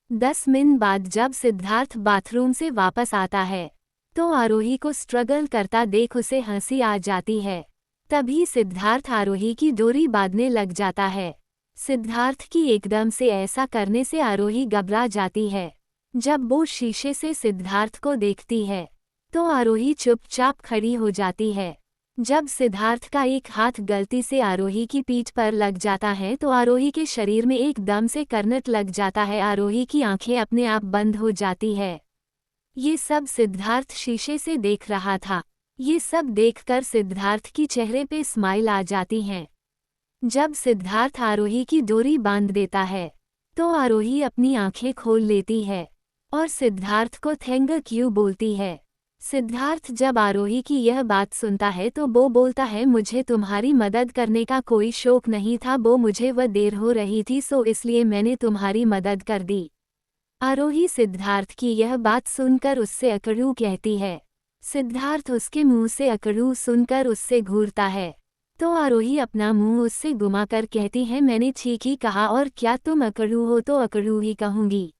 10 मिनट बाद जब सिद्धार्थ बाथरूम से वापस आता है तो आरोही को स्ट्रगल करता देख उसे हंसी आ जाती है। तभी सिद्धार्थ आरोही की डोरी बांधने लग जाता है। सिद्धार्थ की एकदम से ऐसा करने से आरोही घबरा जाती है। जब वो शीशे से सिद्धार्थ को देखती है तो आरोही चुपचाप खड़ी हो जाती है। जब सिद्धार्थ का एक हाथ गलती से आरोही की पीठ पर लग जाता है तो आरोही के शरीर में एकदम से करंट लग जाता है। आरोही की आंखें अपने आप बंद हो जाती है। ये सब सिद्धार्थ शीशे से देख रहा था। ये सब देखकर सिद्धार्थ की चेहरे पे स्माइल आ जाती है। जब सिद्धार्थ आरोही की डोरी बांध देता है तो आरोही अपनी आंखें खोल लेती है और सिद्धार्थ को थैंक यू बोलती है। सिद्धार्थ जब आरोही की यह बात सुनता है तो वो बोलता है, मुझे तुम्हारी मदद करने का कोई शौक नहीं था, वो मुझे वह देर हो रही थी सो इसलिए मैंने तुम्हारी मदद कर दी। आरोही सिद्धार्थ की यह बात सुनकर उससे अकड़ू कहती है। सिद्धार्थ उसके मुंह से अकड़ू सुनकर उससे घूरता है तो आरोही अपना मुंह उससे घुमाकर कहती है, मैंने ठीक ही कहा, और क्या तुम अकड़ू हो तो अकड़ू ही कहूंगी।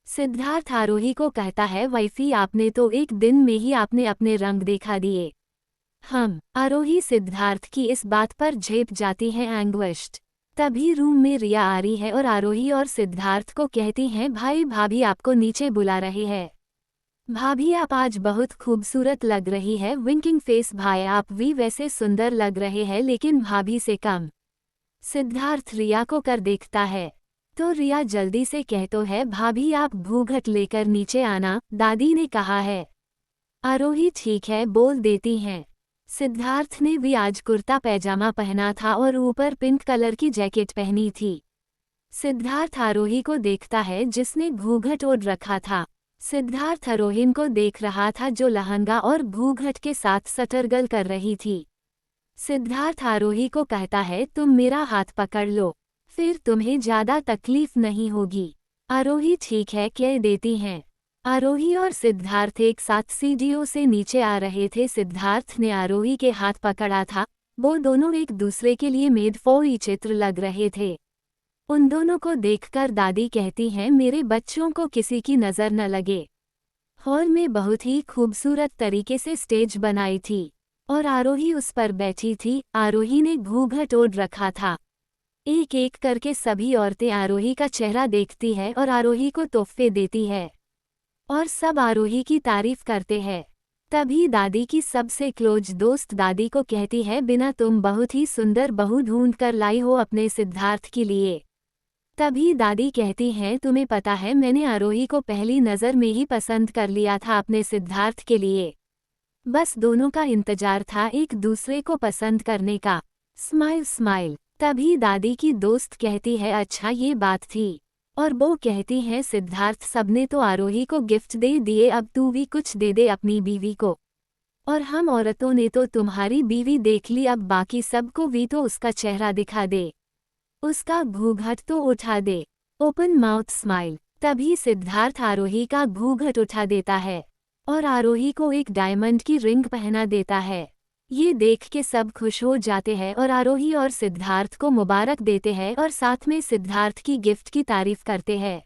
सिद्धार्थ आरोही को कहता है, वाइफी आपने तो एक दिन में ही आपने अपने रंग दिखा दिए। आरोही सिद्धार्थ की इस बात पर झेप जाती है एंग्विश्ड। तभी रूम में रिया आ रही है और आरोही और सिद्धार्थ को कहती हैं, भाई भाभी आपको नीचे बुला रहे हैं। भाभी आप आज बहुत खूबसूरत लग रही है। Winking face. भाई आप भी वैसे सुंदर लग रहे हैं लेकिन भाभी से कम। सिद्धार्थ रिया को कर देखता है तो रिया जल्दी से कहतो है, भाभी आप घूंघट लेकर नीचे आना, दादी ने कहा है। आरोही ठीक है बोल देती हैं। सिद्धार्थ ने भी आज कुर्ता पैजामा पहना था और ऊपर पिंक कलर की जैकेट पहनी थी। सिद्धार्थ आरोही को देखता है जिसने घूंघट ओढ़ रखा था। सिद्धार्थ आरोहीन को देख रहा था जो लहंगा और घूंघट के साथ सटरगल कर रही थी। सिद्धार्थ आरोही को कहता है, तुम मेरा हाथ पकड़ लो, फिर तुम्हें ज्यादा तकलीफ नहीं होगी। आरोही ठीक है कह देती हैं। आरोही और सिद्धार्थ एक साथ सीढ़ियों से नीचे आ रहे थे। सिद्धार्थ ने आरोही के हाथ पकड़ा था। वो दोनों एक दूसरे के लिए मेड फॉर ईच अदर लग रहे थे। उन दोनों को देखकर दादी कहती हैं, मेरे बच्चों को किसी की नज़र न लगे। हॉल में बहुत ही खूबसूरत तरीके से स्टेज बनाई थी और आरोही उस पर बैठी थी। आरोही ने घूंघट ओढ़ रखा था। एक एक करके सभी औरतें आरोही का चेहरा देखती है और आरोही को तोहफे देती है और सब आरोही की तारीफ करते हैं। तभी दादी की सबसे क्लोज दोस्त दादी को कहती है, बिना तुम बहुत ही सुंदर बहू ढूंढ कर लाई हो अपने सिद्धार्थ के लिए। तभी दादी कहती हैं, तुम्हें पता है मैंने आरोही को पहली नज़र में ही पसंद कर लिया था अपने सिद्धार्थ के लिए। बस दोनों का इंतजार था एक दूसरे को पसंद करने का। Smile smile. तभी दादी की दोस्त कहती है, अच्छा ये बात थी। और वो कहती हैं, सिद्धार्थ सबने तो आरोही को गिफ्ट दे दिए, अब तू भी कुछ दे दे अपनी बीवी को। और हम औरतों ने तो तुम्हारी बीवी देख ली, अब बाकी सबको भी तो उसका चेहरा दिखा दे, उसका घूंघट तो उठा दे। Open mouth smile. तभी सिद्धार्थ आरोही का घूंघट उठा देता है और आरोही को एक डायमंड की रिंग पहना देता है। ये देख के सब खुश हो जाते हैं और आरोही और सिद्धार्थ को मुबारक देते हैं और साथ में सिद्धार्थ की गिफ्ट की तारीफ करते हैं।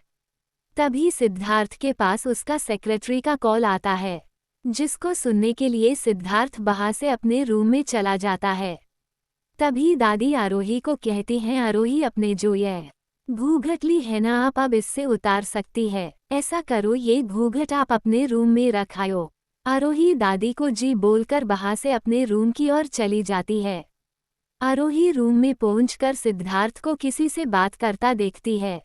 तभी सिद्धार्थ के पास उसका सेक्रेटरी का कॉल आता है, जिसको सुनने के लिए सिद्धार्थ बाहर से अपने रूम में चला जाता है। तभी दादी आरोही को कहती हैं, आरोही अपने जो यह घूंघट ली है ना आप अब इससे उतार सकती है। ऐसा करो ये घूंघट आप अपने रूम में रखायो। आरोही दादी को जी बोलकर बाहर से अपने रूम की ओर चली जाती है। आरोही रूम में पहुंचकर सिद्धार्थ को किसी से बात करता देखती है।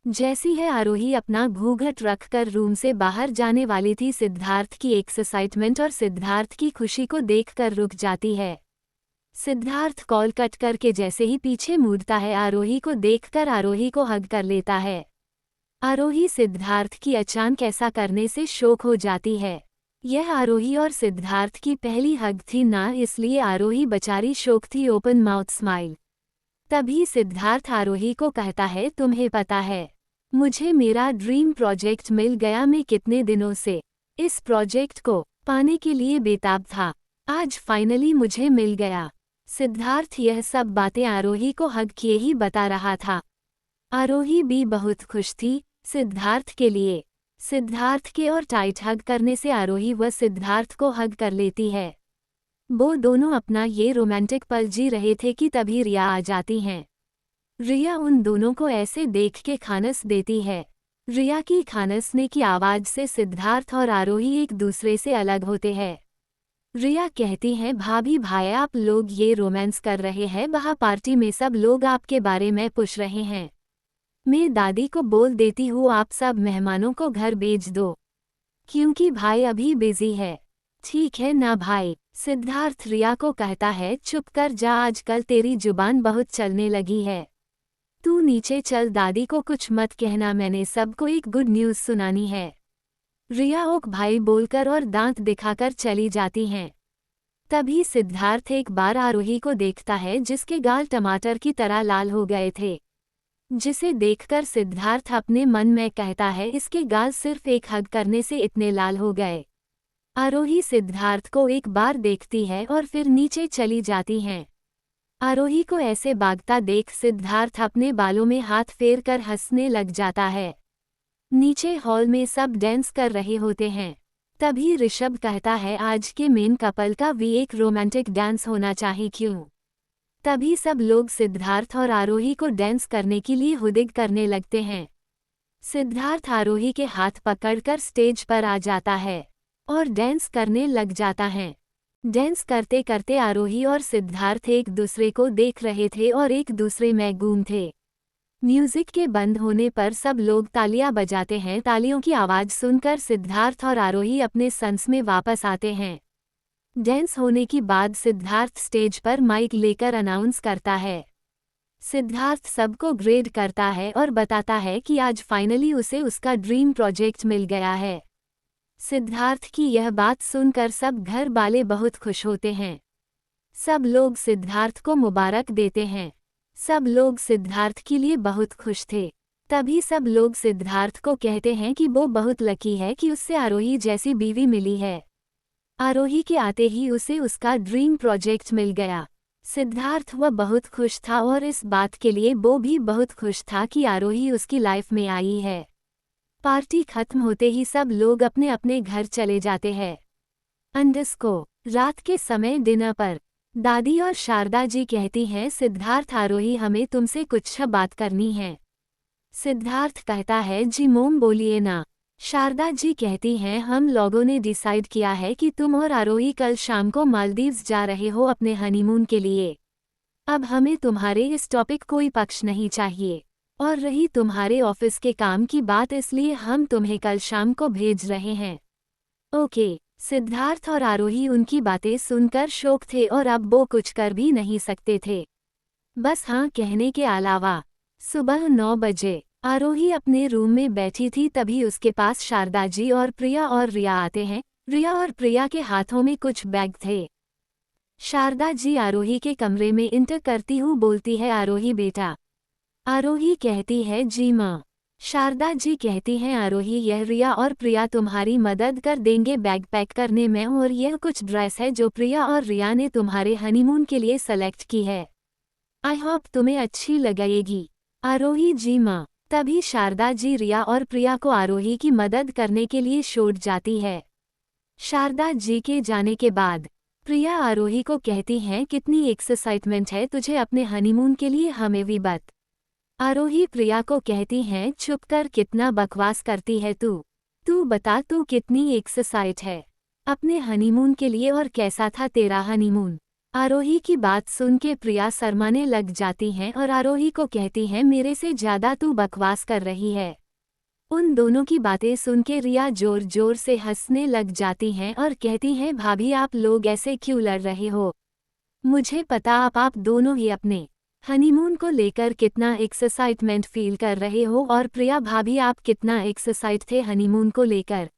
जैसी है आरोही अपना घूंघट रखकर रूम से बाहर जाने वाली थी, सिद्धार्थ की एक्साइटमेंट और सिद्धार्थ की खुशी को देखकर रुक जाती है। सिद्धार्थ कॉल कट करके जैसे ही पीछे मुड़ता है, आरोही को देखकर आरोही को हग कर लेता है। आरोही सिद्धार्थ की अचानक ऐसा करने से शॉक हो जाती है। यह आरोही और सिद्धार्थ की पहली हग थी ना, इसलिए आरोही बेचारी शॉक थी। Open mouth smile. तभी सिद्धार्थ आरोही को कहता है, तुम्हें पता है मुझे मेरा ड्रीम प्रोजेक्ट मिल गया। मैं कितने दिनों से इस प्रोजेक्ट को पाने के लिए बेताब था, आज फाइनली मुझे मिल गया। सिद्धार्थ यह सब बातें आरोही को हग किए ही बता रहा था। आरोही भी बहुत खुश थी सिद्धार्थ के लिए। सिद्धार्थ के और टाइट हग करने से आरोही व सिद्धार्थ को हग कर लेती है। वो दोनों अपना ये रोमांटिक पल जी रहे थे कि तभी रिया आ जाती हैं। रिया उन दोनों को ऐसे देख के खानस देती है। रिया की खानसने की आवाज़ से सिद्धार्थ और आरोही एक दूसरे से अलग होते हैं। रिया कहती हैं, भाभी भाई आप लोग ये रोमांस कर रहे हैं, वहाँ पार्टी में सब लोग आपके बारे में पूछ रहे हैं। मैं दादी को बोल देती हूँ आप सब मेहमानों को घर भेज दो, क्योंकि भाई अभी बिजी है। ठीक है ना भाई? सिद्धार्थ रिया को कहता है, चुप कर जा, आजकल तेरी जुबान बहुत चलने लगी है। तू नीचे चल, दादी को कुछ मत कहना, मैंने सबको एक गुड न्यूज़ सुनानी है। रिया ओक भाई बोलकर और दांत दिखाकर चली जाती हैं। तभी सिद्धार्थ एक बार आरोही को देखता है जिसके गाल टमाटर की तरह लाल हो गए थे, जिसे देखकर सिद्धार्थ अपने मन में कहता है, इसके गाल सिर्फ एक हग करने से इतने लाल हो गए। आरोही सिद्धार्थ को एक बार देखती है और फिर नीचे चली जाती हैं। आरोही को ऐसे भागता देख सिद्धार्थ अपने बालों में हाथ फेर कर हंसने लग जाता है। नीचे हॉल में सब डांस कर रहे होते हैं। तभी ऋषभ कहता है, आज के मेन कपल का भी एक रोमांटिक डांस होना चाहिए क्यों? तभी सब लोग सिद्धार्थ और आरोही को डांस करने के लिए हुदिग करने लगते हैं। सिद्धार्थ आरोही के हाथ पकड़कर स्टेज पर आ जाता है और डांस करने लग जाता है। डांस करते करते आरोही और सिद्धार्थ एक दूसरे को देख रहे थे और एक दूसरे में गुम थे। म्यूजिक के बंद होने पर सब लोग तालियां बजाते हैं। तालियों की आवाज सुनकर सिद्धार्थ और आरोही अपने संस में वापस आते हैं। डांस होने की बाद सिद्धार्थ स्टेज पर माइक लेकर अनाउंस करता है। सिद्धार्थ सबको ग्रेड करता है और बताता है कि आज फाइनली उसे उसका ड्रीम प्रोजेक्ट मिल गया है। सिद्धार्थ की यह बात सुनकर सब घर वाले बहुत खुश होते हैं। सब लोग सिद्धार्थ को मुबारक देते हैं। सब लोग सिद्धार्थ के लिए बहुत खुश थे। तभी सब लोग सिद्धार्थ को कहते हैं कि वो बहुत लकी है कि उससे आरोही जैसी बीवी मिली है। आरोही के आते ही उसे उसका ड्रीम प्रोजेक्ट मिल गया। सिद्धार्थ वह बहुत खुश था और इस बात के लिए वो भी बहुत खुश था कि आरोही उसकी लाइफ में आई है। पार्टी खत्म होते ही सब लोग अपने अपने घर चले जाते हैं। रात के समय डिनर पर दादी और शारदा जी कहती हैं, सिद्धार्थ आरोही हमें तुमसे कुछ बात करनी है। सिद्धार्थ कहता है, जी मोम बोलिए ना। शारदा जी कहती हैं, हम लोगों ने डिसाइड किया है कि तुम और आरोही कल शाम को मालदीव्स जा रहे हो अपने हनीमून के लिए। अब हमें तुम्हारे इस टॉपिक कोई पक्ष नहीं चाहिए। और रही तुम्हारे ऑफिस के काम की बात, इसलिए हम तुम्हें कल शाम को भेज रहे हैं। ओके। सिद्धार्थ और आरोही उनकी बातें सुनकर शौक थे और अब वो कुछ कर भी नहीं सकते थे, बस हाँ कहने के अलावा। सुबह 9 बजे आरोही अपने रूम में बैठी थी, तभी उसके पास शारदा जी और प्रिया और रिया आते हैं। रिया और प्रिया के हाथों में कुछ बैग थे। शारदा जी आरोही के कमरे में इंटर करती हुई बोलती है, आरोही बेटा। आरोही कहती है, जी माँ। शारदा जी कहती हैं, आरोही यह रिया और प्रिया तुम्हारी मदद कर देंगे बैग पैक करने में, और यह कुछ ड्रेस है जो प्रिया और रिया ने तुम्हारे हनीमून के लिए सेलेक्ट की है। आई होप तुम्हें अच्छी लगेगी। आरोही, जी माँ। तभी शारदा जी रिया और प्रिया को आरोही की मदद करने के लिए छोड़ जाती है। शारदा जी के जाने के बाद प्रिया आरोही को कहती हैं, कितनी एक्साइटमेंट है तुझे अपने हनीमून के लिए, हमें भी बत। आरोही प्रिया को कहती हैं, चुप कर, कितना बकवास करती है तू बता, तू कितनी एक्साइट है अपने हनीमून के लिए, और कैसा था तेरा हनीमून। आरोही की बात सुन के प्रिया शर्माने लग जाती हैं और आरोही को कहती हैं, मेरे से ज़्यादा तू बकवास कर रही है। उन दोनों की बातें सुन के रिया जोर जोर से हंसने लग जाती हैं और कहती हैं, भाभी आप लोग ऐसे क्यों लड़ रहे हो, मुझे पता आप दोनों ही अपने हनीमून को लेकर कितना एक्साइटमेंट फील कर रहे हो, और प्रिया भाभी आप कितना एक्साइट थे हनीमून को लेकर।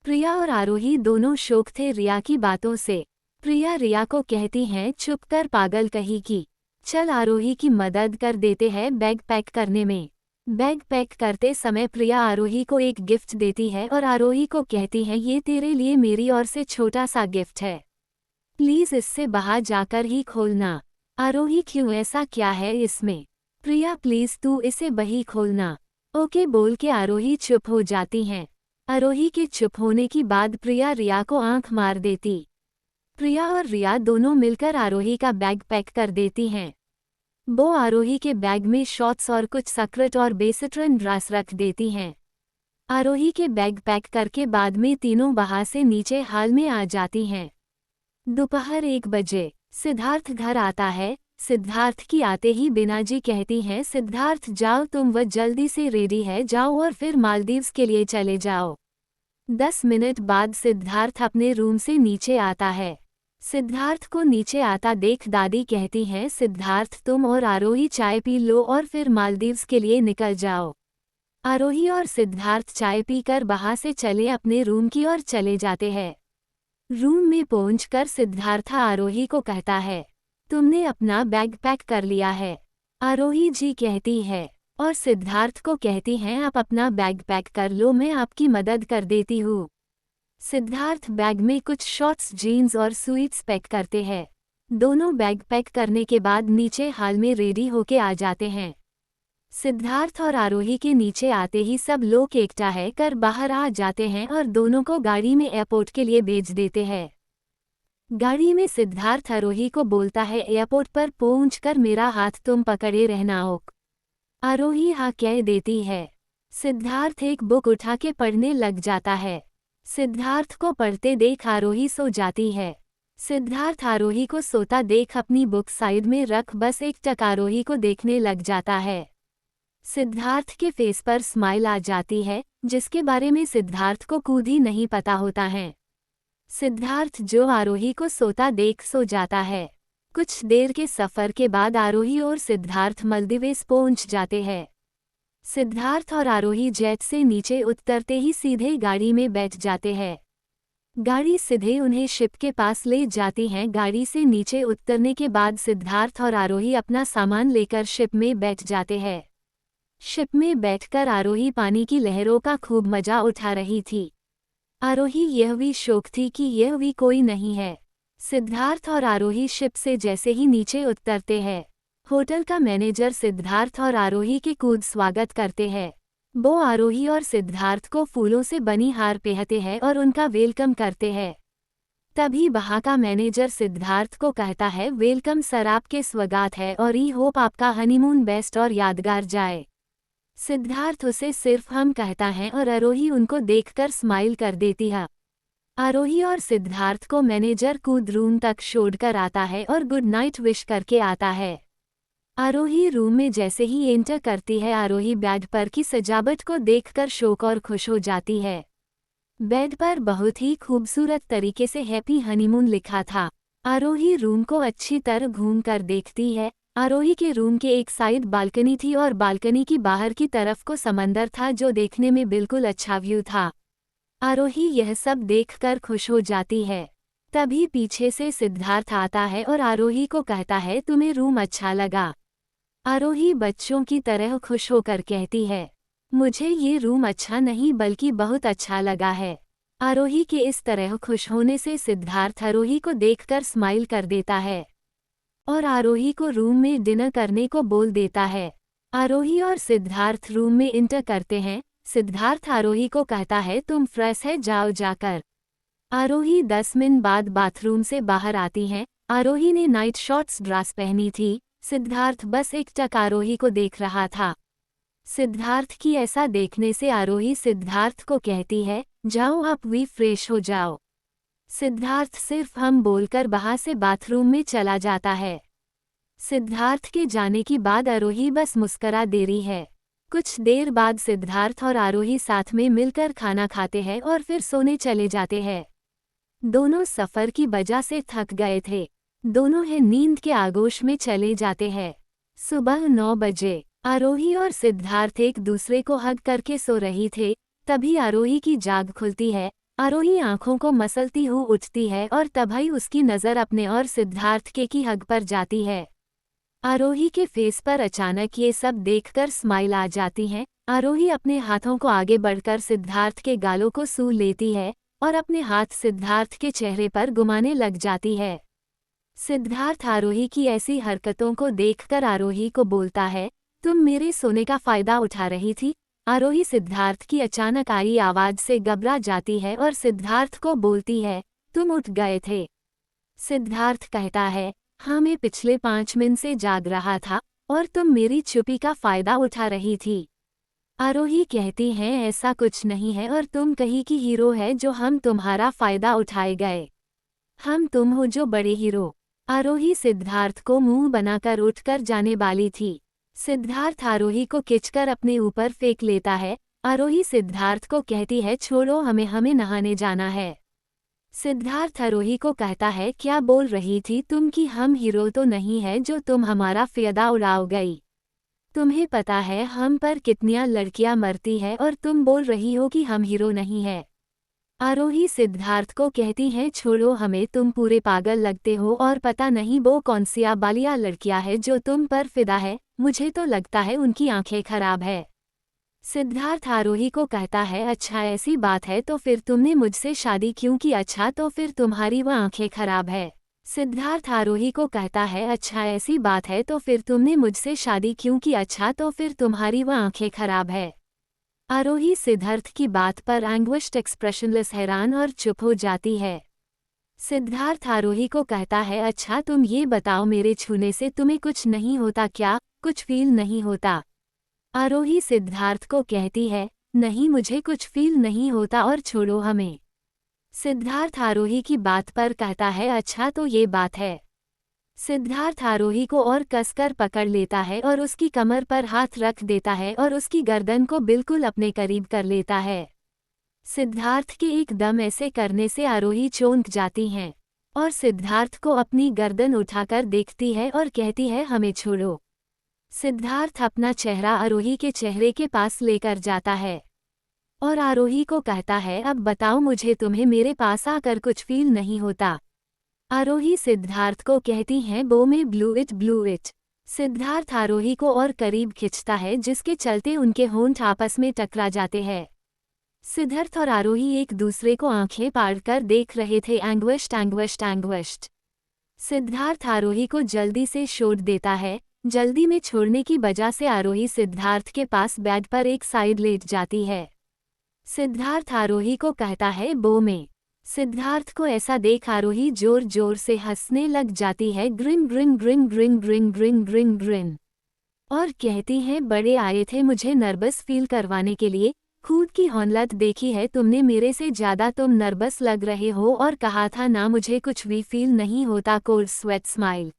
प्रिया और आरोही दोनों शौक थे रिया की बातों से। प्रिया रिया को कहती हैं, चुप कर पागल कहीं की, चल आरोही की मदद कर देते हैं बैग पैक करने में। बैग पैक करते समय प्रिया आरोही को एक गिफ्ट देती है और आरोही को कहती है, ये तेरे लिए मेरी ओर से छोटा सा गिफ्ट है, प्लीज इससे बाहर जाकर ही खोलना। आरोही, क्यों, ऐसा क्या है इसमें। प्रिया, प्लीज तू इसे बही खोलना। ओके बोल के आरोही चुप हो जाती हैं। आरोही के चुप होने की बाद प्रिया रिया को आंख मार देती। प्रिया और रिया दोनों मिलकर आरोही का बैग पैक कर देती हैं। वो आरोही के बैग में शॉर्ट्स और कुछ सक्रेट और बेसिट्रन ड्रेस रख देती हैं। आरोही के बैग पैक करके बाद में तीनों बाहर से नीचे हाल में आ जाती हैं। दोपहर 1 बजे सिद्धार्थ घर आता है। सिद्धार्थ की आते ही बीना जी कहती हैं, सिद्धार्थ जाओ, तुम वह जल्दी से रेडी है, जाओ और फिर मालदीव्स के लिए चले जाओ। 10 मिनट बाद सिद्धार्थ अपने रूम से नीचे आता है। सिद्धार्थ को नीचे आता देख दादी कहती हैं, सिद्धार्थ तुम और आरोही चाय पी लो और फिर मालदीव्स के लिए निकल जाओ। आरोही और सिद्धार्थ चाय पीकर बाहर से चले अपने रूम की ओर चले जाते हैं। रूम में पहुंचकर सिद्धार्थ आरोही को कहता है, तुमने अपना बैग पैक कर लिया है। आरोही जी कहती है और सिद्धार्थ को कहती हैं, आप अपना बैग पैक कर लो, मैं आपकी मदद कर देती हूँ। सिद्धार्थ बैग में कुछ शॉर्ट्स, जीन्स और स्वीट्स पैक करते हैं। दोनों बैग पैक करने के बाद नीचे हाल में रेडी होके आ जाते हैं। सिद्धार्थ और आरोही के नीचे आते ही सब लोग एकटा है कर बाहर आ जाते हैं और दोनों को गाड़ी में एयरपोर्ट के लिए भेज देते हैं। गाड़ी में सिद्धार्थ आरोही को बोलता है, एयरपोर्ट पर पहुंचकर मेरा हाथ तुम पकड़े रहना। ओक। आरोही हाँ कह देती है। सिद्धार्थ एक बुक उठा के पढ़ने लग जाता है। सिद्धार्थ को पढ़ते देख आरोही सो जाती है। सिद्धार्थ आरोही को सोता देख अपनी बुक साइड में रख बस एक टक आरोही को देखने लग जाता है। सिद्धार्थ के फेस पर स्माइल आ जाती है, जिसके बारे में सिद्धार्थ को खुद ही नहीं पता होता है। सिद्धार्थ जो आरोही को सोता देख सो जाता है। कुछ देर के सफर के बाद आरोही और सिद्धार्थ मालदीव्स पहुंच जाते हैं। सिद्धार्थ और आरोही जेट से नीचे उतरते ही सीधे गाड़ी में बैठ जाते हैं। गाड़ी सीधे उन्हें शिप के पास ले जाती है। गाड़ी से नीचे उतरने के बाद सिद्धार्थ और आरोही अपना सामान लेकर शिप में बैठ जाते हैं। शिप में बैठकर आरोही पानी की लहरों का खूब मजा उठा रही थी। आरोही यह भी शौक थी कि यह भी कोई नहीं है। सिद्धार्थ और आरोही शिप से जैसे ही नीचे उतरते हैं, होटल का मैनेजर सिद्धार्थ और आरोही के कूद स्वागत करते हैं। वो आरोही और सिद्धार्थ को फूलों से बनी हार पहनते हैं और उनका वेलकम करते हैं। तभी वहाँ का मैनेजर सिद्धार्थ को कहता है, वेलकम सर, आपके स्वागत है और ई होप आपका हनीमून बेस्ट और यादगार जाए। सिद्धार्थ उसे सिर्फ हम कहता है और आरोही उनको देखकर स्माइल कर देती है। आरोही और सिद्धार्थ को मैनेजर कूद रूम तक छोड़कर आता है और गुड नाइट विश करके आता है। आरोही रूम में जैसे ही एंटर करती है, आरोही बेड पर की सजावट को देखकर शौक और खुश हो जाती है। बेड पर बहुत ही खूबसूरत तरीके से हैप्पी हनीमून लिखा था। आरोही रूम को अच्छी तरह घूमकर देखती है। आरोही के रूम के एक साइड बालकनी थी और बालकनी की बाहर की तरफ को समंदर था, जो देखने में बिल्कुल अच्छा व्यू था। आरोही यह सब देखकर खुश हो जाती है। तभी पीछे से सिद्धार्थ आता है और आरोही को कहता है, तुम्हें रूम अच्छा लगा? आरोही बच्चों की तरह खुश होकर कहती है, मुझे ये रूम अच्छा नहीं बल्कि बहुत अच्छा लगा है। आरोही के इस तरह खुश होने से सिद्धार्थ आरोही को देखकर स्माइल कर देता है और आरोही को रूम में डिनर करने को बोल देता है। आरोही और सिद्धार्थ रूम में इंटर करते हैं। सिद्धार्थ आरोही को कहता है, तुम फ्रेश है, जाओ जाकर। आरोही 10 मिनट बाद बाथरूम से बाहर आती हैं। आरोही ने नाइट शॉर्ट्स ड्रेस पहनी थी। सिद्धार्थ बस एक टक आरोही को देख रहा था। सिद्धार्थ की ऐसा देखने से आरोही सिद्धार्थ को कहती है, जाओ आप भी फ्रेश हो जाओ। सिद्धार्थ सिर्फ हम बोलकर वहां से बाथरूम में चला जाता है। सिद्धार्थ के जाने की बाद आरोही बस मुस्करा दे रही है। कुछ देर बाद सिद्धार्थ और आरोही साथ में मिलकर खाना खाते हैं और फिर सोने चले जाते हैं। दोनों सफर की वजह से थक गए थे। दोनों है नींद के आगोश में चले जाते हैं। सुबह 9 बजे आरोही और सिद्धार्थ एक दूसरे को हग करके सो रही थे। तभी आरोही की जाग खुलती है। आरोही आंखों को मसलती हुई उठती है और तभी उसकी नज़र अपने और सिद्धार्थ के की हग पर जाती है। आरोही के फेस पर अचानक ये सब देखकर स्माइल आ जाती है। आरोही अपने हाथों को आगे बढ़कर सिद्धार्थ के गालों को सूं लेती है और अपने हाथ सिद्धार्थ के चेहरे पर घुमाने लग जाती है। सिद्धार्थ आरोही की ऐसी हरकतों को देखकर आरोही को बोलता है, तुम मेरे सोने का फायदा उठा रही थी? आरोही सिद्धार्थ की अचानक आई आवाज से घबरा जाती है और सिद्धार्थ को बोलती है, तुम उठ गए थे? सिद्धार्थ कहता है, हाँ, मैं पिछले 5 मिनट से जाग रहा था और तुम मेरी चुप्पी का फायदा उठा रही थी। आरोही कहती है, ऐसा कुछ नहीं है और तुम कहीं की हीरो है जो हम तुम्हारा फायदा उठाए गए। हम तुम हो जो बड़े हीरो। आरोही सिद्धार्थ को मुंह बनाकर उठकर जाने वाली थी। सिद्धार्थ आरोही को खींचकर अपने ऊपर फेंक लेता है। आरोही सिद्धार्थ को कहती है, छोड़ो, हमें नहाने जाना है। सिद्धार्थ आरोही को कहता है, क्या बोल रही थी तुम कि हम हीरो तो नहीं है जो तुम हमारा फायदा उड़ाओ गई? तुम्हें पता है हम पर कितनियां लड़कियां मरती है और तुम बोल रही हो कि हम हीरो नहीं है। आरोही सिद्धार्थ को कहती है, छोड़ो हमें, तुम पूरे पागल लगते हो और पता नहीं वो कौन सी बालिया लड़कियां है जो तुम पर फिदा है। मुझे तो लगता है उनकी आंखें खराब है। सिद्धार्थ आरोही को कहता है, अच्छा ऐसी बात है तो फिर तुमने मुझसे शादी क्यों की? अच्छा तो फिर तुम्हारी वह आंखें खराब है। सिद्धार्थ आरोही को कहता है, अच्छा ऐसी बात है तो फिर तुमने मुझसे शादी क्यों की? अच्छा तो फिर तुम्हारी वह आंखें खराब है। आरोही सिद्धार्थ की बात पर एंग्विश्ड एक्सप्रेशनलेस हैरान और चुप हो जाती है। सिद्धार्थ आरोही को कहता है, अच्छा तुम ये बताओ, मेरे छूने से तुम्हें कुछ नहीं होता क्या? कुछ फील नहीं होता? आरोही सिद्धार्थ को कहती है, नहीं मुझे कुछ फील नहीं होता और छोड़ो हमें। सिद्धार्थ आरोही की बात पर कहता है, अच्छा तो ये बात है। सिद्धार्थ आरोही को और कसकर पकड़ लेता है और उसकी कमर पर हाथ रख देता है और उसकी गर्दन को बिल्कुल अपने करीब कर लेता है। सिद्धार्थ के एकदम ऐसे करने से आरोही चौंक जाती हैं और सिद्धार्थ को अपनी गर्दन उठाकर देखती है और कहती है, हमें छोड़ो। सिद्धार्थ अपना चेहरा आरोही के चेहरे के पास लेकर जाता है और आरोही को कहता है, अब बताओ मुझे, तुम्हें मेरे पास आकर कुछ फील नहीं होता? आरोही सिद्धार्थ को कहती हैं, बो में ब्लू इट। सिद्धार्थ आरोही को और करीब खिंचता है जिसके चलते उनके होंठ आपस में टकरा जाते हैं। सिद्धार्थ और आरोही एक दूसरे को आंखें फाड़कर देख रहे थे, एंग्विश्ड। सिद्धार्थ आरोही को जल्दी से छोड़ देता है। जल्दी में छोड़ने की वजह से आरोही सिद्धार्थ के पास बेड पर एक साइड लेट जाती है। सिद्धार्थ आरोही को कहता है, बो में। सिद्धार्थ को ऐसा देख आरोही जोर जोर से हंसने लग जाती है, ग्रिन, और कहती है, बड़े आए थे मुझे नर्वस फील करवाने के लिए। खुद की हौलत देखी है तुमने मेरे से ज्यादा, तुम नर्वस लग रहे हो और कहा था ना मुझे कुछ भी फील नहीं होता, कोल्ड स्वेट स्माइल।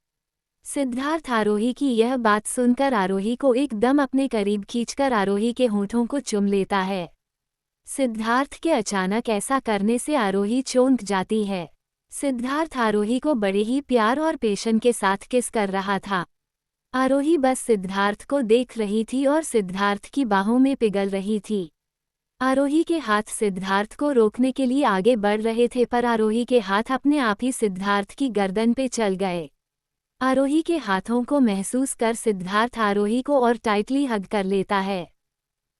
सिद्धार्थ आरोही की यह बात सुनकर आरोही को एकदम अपने करीब खींचकर आरोही के होठों को चूम लेता है। सिद्धार्थ के अचानक ऐसा करने से आरोही चौंक जाती है। सिद्धार्थ आरोही को बड़े ही प्यार और पेशन के साथ किस कर रहा था। आरोही बस सिद्धार्थ को देख रही थी और सिद्धार्थ की बाहों में पिघल रही थी। आरोही के हाथ सिद्धार्थ को रोकने के लिए आगे बढ़ रहे थे पर आरोही के हाथ अपने आप ही सिद्धार्थ की गर्दन पे चल गए। आरोही के हाथों को महसूस कर सिद्धार्थ आरोही को और टाइटली हग कर लेता है।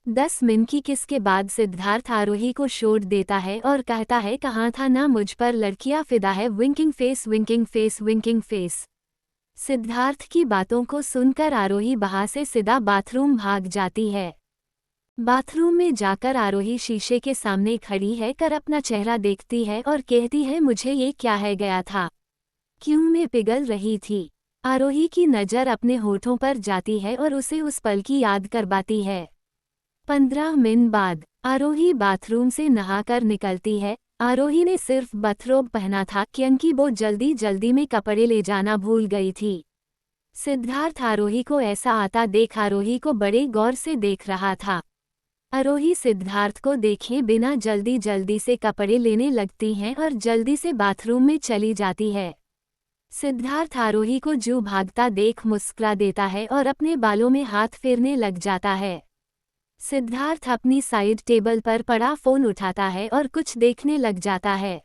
10 मिनट की किस के बाद सिद्धार्थ आरोही को छोड़ देता है और कहता है, कहाँ था ना मुझ पर लड़कियां फिदा है, विंकिंग फेस। सिद्धार्थ की बातों को सुनकर आरोही वहां से सीधा बाथरूम भाग जाती है। बाथरूम में जाकर आरोही शीशे के सामने खड़ी है कर अपना चेहरा देखती है और कहती है, मुझे ये क्या है गया था, क्यों मैं पिघल रही थी। आरोही की नज़र अपने होठों पर जाती है और उसे उस पल की याद करवाती है। 15 मिनट बाद आरोही बाथरूम से नहाकर निकलती है। आरोही ने सिर्फ बाथरोब पहना था क्योंकि वो जल्दी में कपड़े ले जाना भूल गई थी। सिद्धार्थ आरोही को ऐसा आता देख आरोही को बड़े गौर से देख रहा था। आरोही सिद्धार्थ को देखे बिना जल्दी से कपड़े लेने लगती हैं और जल्दी से बाथरूम में चली जाती है। सिद्धार्थ आरोही को जो भागता देख मुस्कुरा देता है और अपने बालों में हाथ फेरने लग जाता है। सिद्धार्थ अपनी साइड टेबल पर पड़ा फोन उठाता है और कुछ देखने लग जाता है।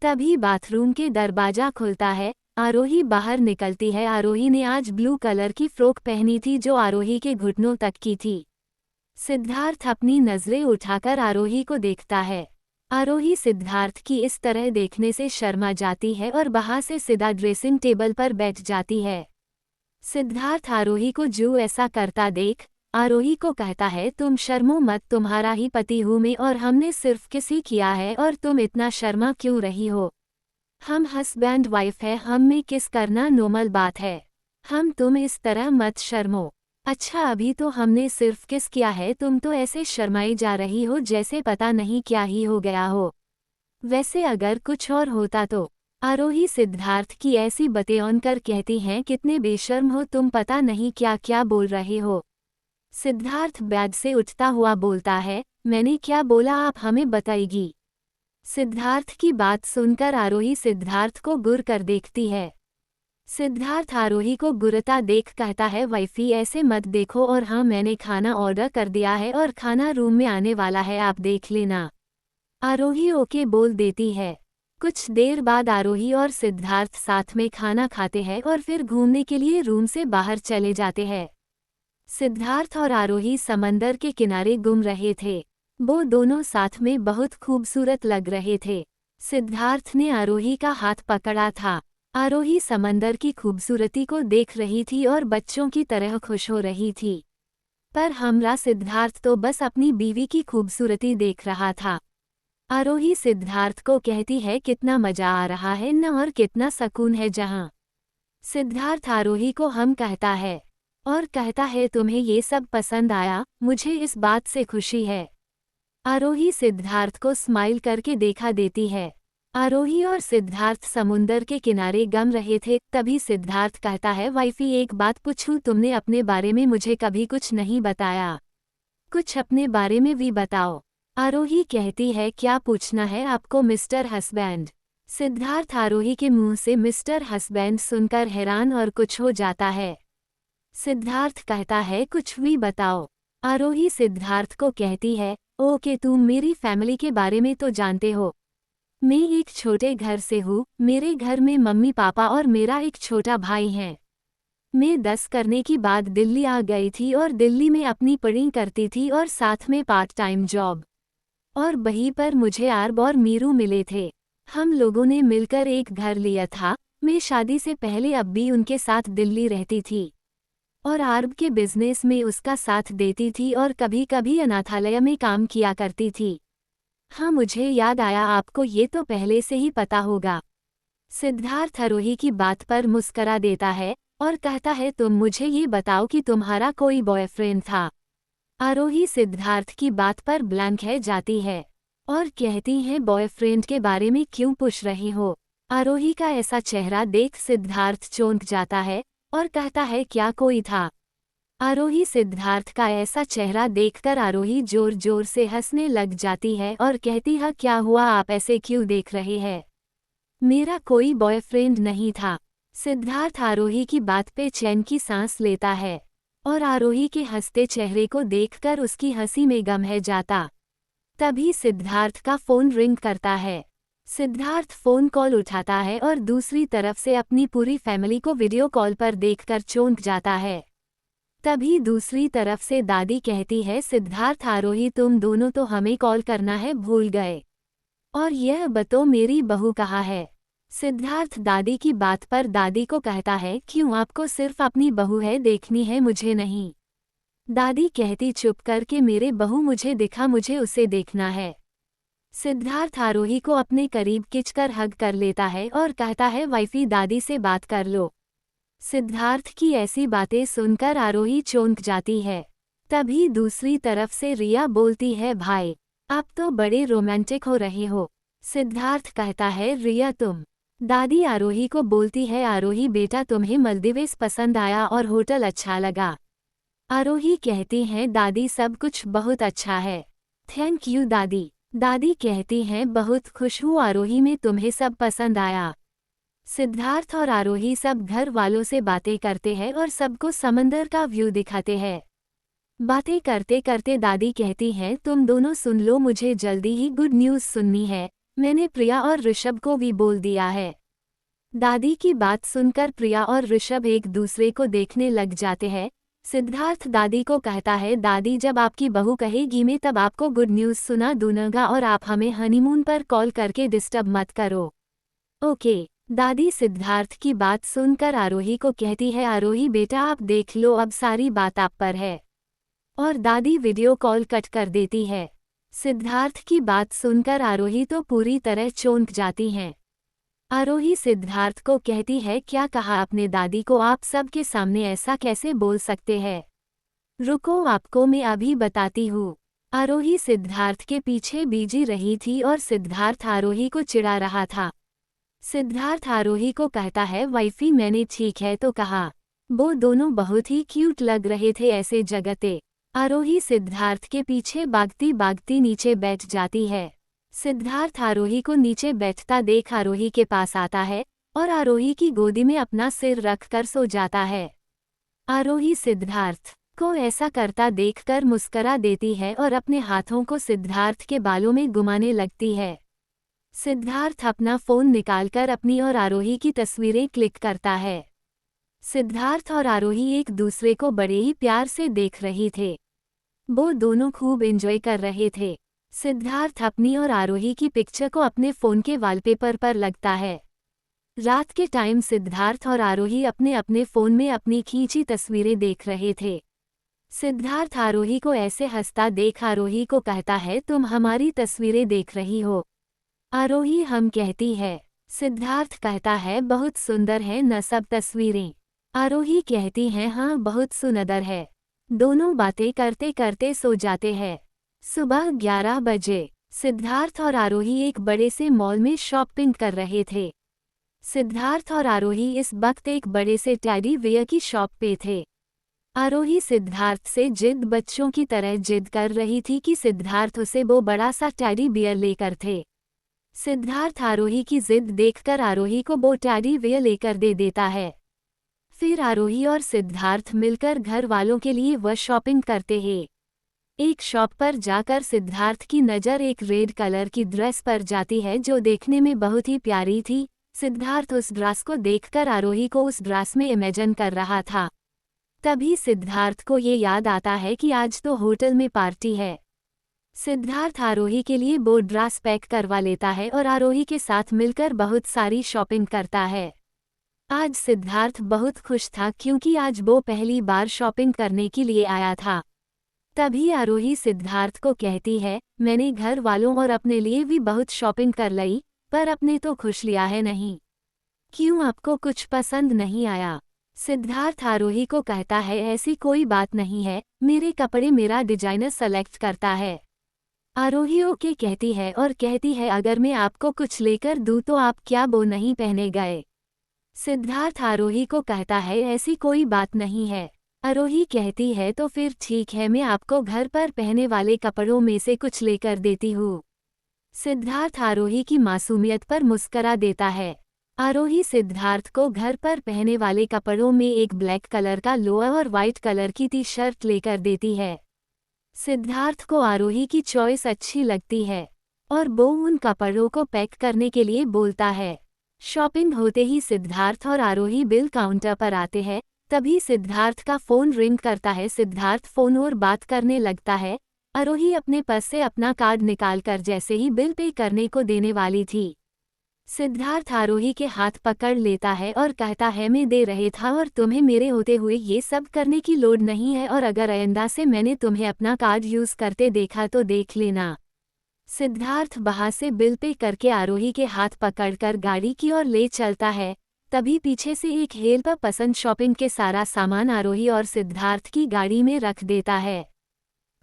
तभी बाथरूम के दरवाजा खुलता है। आरोही बाहर निकलती है। आरोही ने आज ब्लू कलर की फ्रॉक पहनी थी जो आरोही के घुटनों तक की थी। सिद्धार्थ अपनी नजरें उठाकर आरोही को देखता है। आरोही सिद्धार्थ की इस तरह देखने से शर्मा जाती है और वहां से सीधा ड्रेसिंग टेबल पर बैठ जाती है। सिद्धार्थ आरोही को जो ऐसा करता देख आरोही को कहता है, तुम शर्मो मत, तुम्हारा ही पति हूँ मैं और हमने सिर्फ किसी किया है और तुम इतना शर्मा क्यों रही हो। हम हस्बैंड वाइफ है, हम में किस करना नॉर्मल बात है। तुम इस तरह मत शर्मो। अच्छा अभी तो हमने सिर्फ किस किया है, तुम तो ऐसे शर्माई जा रही हो जैसे पता नहीं क्या ही हो गया हो। वैसे अगर कुछ और होता तो। आरोही सिद्धार्थ की ऐसी बातें सुनकर कहती हैं, कितने बेशर्म हो तुम, पता नहीं क्या क्या बोल रहे हो। सिद्धार्थ बेड से उठता हुआ बोलता है, मैंने क्या बोला आप हमें बताएगी। सिद्धार्थ की बात सुनकर आरोही सिद्धार्थ को गुर कर देखती है। सिद्धार्थ आरोही को गुरता देख कहता है, वाइफी ऐसे मत देखो और हाँ मैंने खाना ऑर्डर कर दिया है और खाना रूम में आने वाला है, आप देख लेना। आरोही ओके बोल देती है। कुछ देर बाद आरोही और सिद्धार्थ साथ में खाना खाते हैं और फिर घूमने के लिए रूम से बाहर चले जाते हैं। सिद्धार्थ और आरोही समंदर के किनारे घूम रहे थे। वो दोनों साथ में बहुत खूबसूरत लग रहे थे। सिद्धार्थ ने आरोही का हाथ पकड़ा था। आरोही समंदर की खूबसूरती को देख रही थी और बच्चों की तरह खुश हो रही थी। पर हमारा सिद्धार्थ तो बस अपनी बीवी की खूबसूरती देख रहा था। आरोही सिद्धार्थ को कहती है, कितना मजा आ रहा है न और कितना सुकून है जहाँ। सिद्धार्थ आरोही को हम कहता है, और कहता है तुम्हें ये सब पसंद आया, मुझे इस बात से खुशी है। आरोही सिद्धार्थ को स्माइल करके देखा देती है। आरोही और सिद्धार्थ समुंदर के किनारे गम रहे थे, तभी सिद्धार्थ कहता है वाइफी एक बात पूछूं, तुमने अपने बारे में मुझे कभी कुछ नहीं बताया, कुछ अपने बारे में भी बताओ। आरोही कहती है क्या पूछना है आपको मिस्टर हस्बैंड। सिद्धार्थ आरोही के मुंह से मिस्टर हस्बैंड सुनकर हैरान और कुछ हो जाता है। सिद्धार्थ कहता है कुछ भी बताओ। आरोही सिद्धार्थ को कहती है ओके तुम मेरी फैमिली के बारे में तो जानते हो, मैं एक छोटे घर से हूँ, मेरे घर में मम्मी पापा और मेरा एक छोटा भाई है। मैं 10 करने की बाद दिल्ली आ गई थी और दिल्ली में अपनी पढ़ाई करती थी और साथ में पार्ट टाइम जॉब, और वहीं पर मुझे आरब और मीरू मिले थे। हम लोगों ने मिलकर एक घर लिया था। मैं शादी से पहले अब भी उनके साथ दिल्ली रहती थी और आरब के बिजनेस में उसका साथ देती थी और कभी कभी अनाथालय में काम किया करती थी। हाँ मुझे याद आया, आपको ये तो पहले से ही पता होगा। सिद्धार्थ आरोही की बात पर मुस्करा देता है और कहता है तुम मुझे ये बताओ कि तुम्हारा कोई बॉयफ्रेंड था। आरोही सिद्धार्थ की बात पर ब्लैंक है जाती है और कहती है बॉयफ्रेंड के बारे में क्यों पूछ रही हो। आरोही का ऐसा चेहरा देख सिद्धार्थ चौंक जाता है और कहता है क्या कोई था। आरोही सिद्धार्थ का ऐसा चेहरा देखकर आरोही जोर जोर से हंसने लग जाती है और कहती है क्या हुआ, आप ऐसे क्यों देख रहे हैं, मेरा कोई बॉयफ्रेंड नहीं था। सिद्धार्थ आरोही की बात पे चैन की सांस लेता है और आरोही के हंसते चेहरे को देखकर उसकी हंसी में गम है जाता। तभी सिद्धार्थ का फोन रिंग करता है। सिद्धार्थ फोन कॉल उठाता है और दूसरी तरफ से अपनी पूरी फैमिली को वीडियो कॉल पर देखकर चौंक जाता है। तभी दूसरी तरफ से दादी कहती है सिद्धार्थ आरोही तुम दोनों तो हमें कॉल करना है भूल गए, और यह बतो मेरी बहू कहाँ है। सिद्धार्थ दादी की बात पर दादी को कहता है क्यों, आपको सिर्फ अपनी बहू है देखनी है, मुझे नहीं। दादी कहती चुप करके मेरे बहू मुझे दिखा, मुझे उसे देखना है। सिद्धार्थ आरोही को अपने करीब खींचकर हग कर लेता है और कहता है वाइफी दादी से बात कर लो। सिद्धार्थ की ऐसी बातें सुनकर आरोही चौंक जाती है। तभी दूसरी तरफ से रिया बोलती है भाई आप तो बड़े रोमांटिक हो रहे हो। सिद्धार्थ कहता है रिया तुम। दादी आरोही को बोलती है आरोही बेटा तुम्हें मालदीव्स पसंद आया और होटल अच्छा लगा। आरोही कहती हैं दादी सब कुछ बहुत अच्छा है, थैंक यू दादी। दादी कहती हैं बहुत खुश हूँ आरोही में तुम्हें सब पसंद आया। सिद्धार्थ और आरोही सब घर वालों से बातें करते हैं और सबको समंदर का व्यू दिखाते हैं। बातें करते करते दादी कहती हैं तुम दोनों सुन लो, मुझे जल्दी ही गुड न्यूज़ सुननी है, मैंने प्रिया और ऋषभ को भी बोल दिया है। दादी की बात सुनकर प्रिया और ऋषभ एक दूसरे को देखने लग जाते हैं। सिद्धार्थ दादी को कहता है दादी जब आपकी बहू कहेगी मैं तब आपको गुड न्यूज़ सुना दूंगा और आप हमें हनीमून पर कॉल करके डिस्टर्ब मत करो, ओके। दादी सिद्धार्थ की बात सुनकर आरोही को कहती है आरोही बेटा आप देख लो अब सारी बात आप पर है, और दादी वीडियो कॉल कट कर देती है। सिद्धार्थ की बात सुनकर आरोही तो पूरी तरह चौंक जाती हैं। आरोही सिद्धार्थ को कहती है क्या कहा आपने दादी को, आप सबके सामने ऐसा कैसे बोल सकते हैं, रुको आपको मैं अभी बताती हूँ। आरोही सिद्धार्थ के पीछे बीजी रही थी और सिद्धार्थ आरोही को चिढ़ा रहा था। सिद्धार्थ आरोही को कहता है वाइफी मैंने ठीक है तो कहा, वो दोनों बहुत ही क्यूट लग रहे थे ऐसे जगते। आरोही सिद्धार्थ के पीछे भागती भागती नीचे बैठ जाती है। सिद्धार्थ आरोही को नीचे बैठता देख आरोही के पास आता है और आरोही की गोदी में अपना सिर रख कर सो जाता है। आरोही सिद्धार्थ को ऐसा करता देखकर मुस्करा देती है और अपने हाथों को सिद्धार्थ के बालों में घुमाने लगती है। सिद्धार्थ अपना फ़ोन निकालकर अपनी और आरोही की तस्वीरें क्लिक करता है। सिद्धार्थ और आरोही एक दूसरे को बड़े ही प्यार से देख रही थे, वो दोनों खूब एंजॉय कर रहे थे। सिद्धार्थ अपनी और आरोही की पिक्चर को अपने फ़ोन के वॉलपेपर पर लगता है। रात के टाइम सिद्धार्थ और आरोही अपने अपने फ़ोन में अपनी खींची तस्वीरें देख रहे थे। सिद्धार्थ आरोही को ऐसे हंसता देख आरोही को कहता है तुम हमारी तस्वीरें देख रही हो। आरोही हम कहती है। सिद्धार्थ कहता है बहुत सुंदर है न सब तस्वीरें। आरोही कहती है हाँ बहुत सुंदर है। दोनों बातें करते करते सो जाते हैं। सुबह 11 बजे सिद्धार्थ और आरोही एक बड़े से मॉल में शॉपिंग कर रहे थे। सिद्धार्थ और आरोही इस वक्त एक बड़े से टेडी बियर की शॉप पे थे। आरोही सिद्धार्थ से जिद बच्चों की तरह जिद कर रही थी कि सिद्धार्थ उसे वो बड़ा सा टेडी बियर लेकर थे। सिद्धार्थ आरोही की जिद देखकर आरोही को वो टेडी बियर लेकर दे देता है। फिर आरोही और सिद्धार्थ मिलकर घर वालों के लिए वह शॉपिंग करते हैं। एक शॉप पर जाकर सिद्धार्थ की नज़र एक रेड कलर की ड्रेस पर जाती है जो देखने में बहुत ही प्यारी थी। सिद्धार्थ उस ड्रेस को देखकर आरोही को उस ड्रेस में इमेजिन कर रहा था। तभी सिद्धार्थ को ये याद आता है कि आज तो होटल में पार्टी है। सिद्धार्थ आरोही के लिए वो ड्रेस पैक करवा लेता है और आरोही के साथ मिलकर बहुत सारी शॉपिंग करता है। आज सिद्धार्थ बहुत खुश था क्योंकि आज वो पहली बार शॉपिंग करने के लिए आया था। तभी आरोही सिद्धार्थ को कहती है मैंने घर वालों और अपने लिए भी बहुत शॉपिंग कर ली, पर अपने तो खुश लिया है नहीं। क्यों आपको कुछ पसंद नहीं आया? सिद्धार्थ आरोही को कहता है ऐसी कोई बात नहीं है, मेरे कपड़े मेरा डिजाइनर सेलेक्ट करता है। आरोही ओके कहती है और कहती है अगर मैं आपको कुछ लेकर दूं तो आप क्या वो नहीं पहने गए? सिद्धार्थ आरोही को कहता है ऐसी कोई बात नहीं है। आरोही कहती है तो फिर ठीक है, मैं आपको घर पर पहने वाले कपड़ों में से कुछ लेकर देती हूँ। सिद्धार्थ आरोही की मासूमियत पर मुस्करा देता है। आरोही सिद्धार्थ को घर पर पहने वाले कपड़ों में एक ब्लैक कलर का लोअर और वाइट कलर की टी शर्ट लेकर देती है। सिद्धार्थ को आरोही की चॉइस अच्छी लगती है और वो उन कपड़ों को पैक करने के लिए बोलता है। शॉपिंग होते ही सिद्धार्थ और आरोही बिल काउंटर पर आते हैं। तभी सिद्धार्थ का फोन रिंग करता है। सिद्धार्थ फोन और बात करने लगता है। आरोही अपने पर्स से अपना कार्ड निकालकर जैसे ही बिल पे करने को देने वाली थी, सिद्धार्थ आरोही के हाथ पकड़ लेता है और कहता है मैं दे रहे था और तुम्हें मेरे होते हुए ये सब करने की लोड़ नहीं है, और अगर आइंदा से मैंने तुम्हें अपना कार्ड यूज करते देखा तो देख लेना। सिद्धार्थ बाहर से बिल पे करके आरोही के हाथ पकड़कर गाड़ी की ओर ले चलता है। तभी पीछे से एक हेल्पर पसंद शॉपिंग के सारा सामान आरोही और सिद्धार्थ की गाड़ी में रख देता है।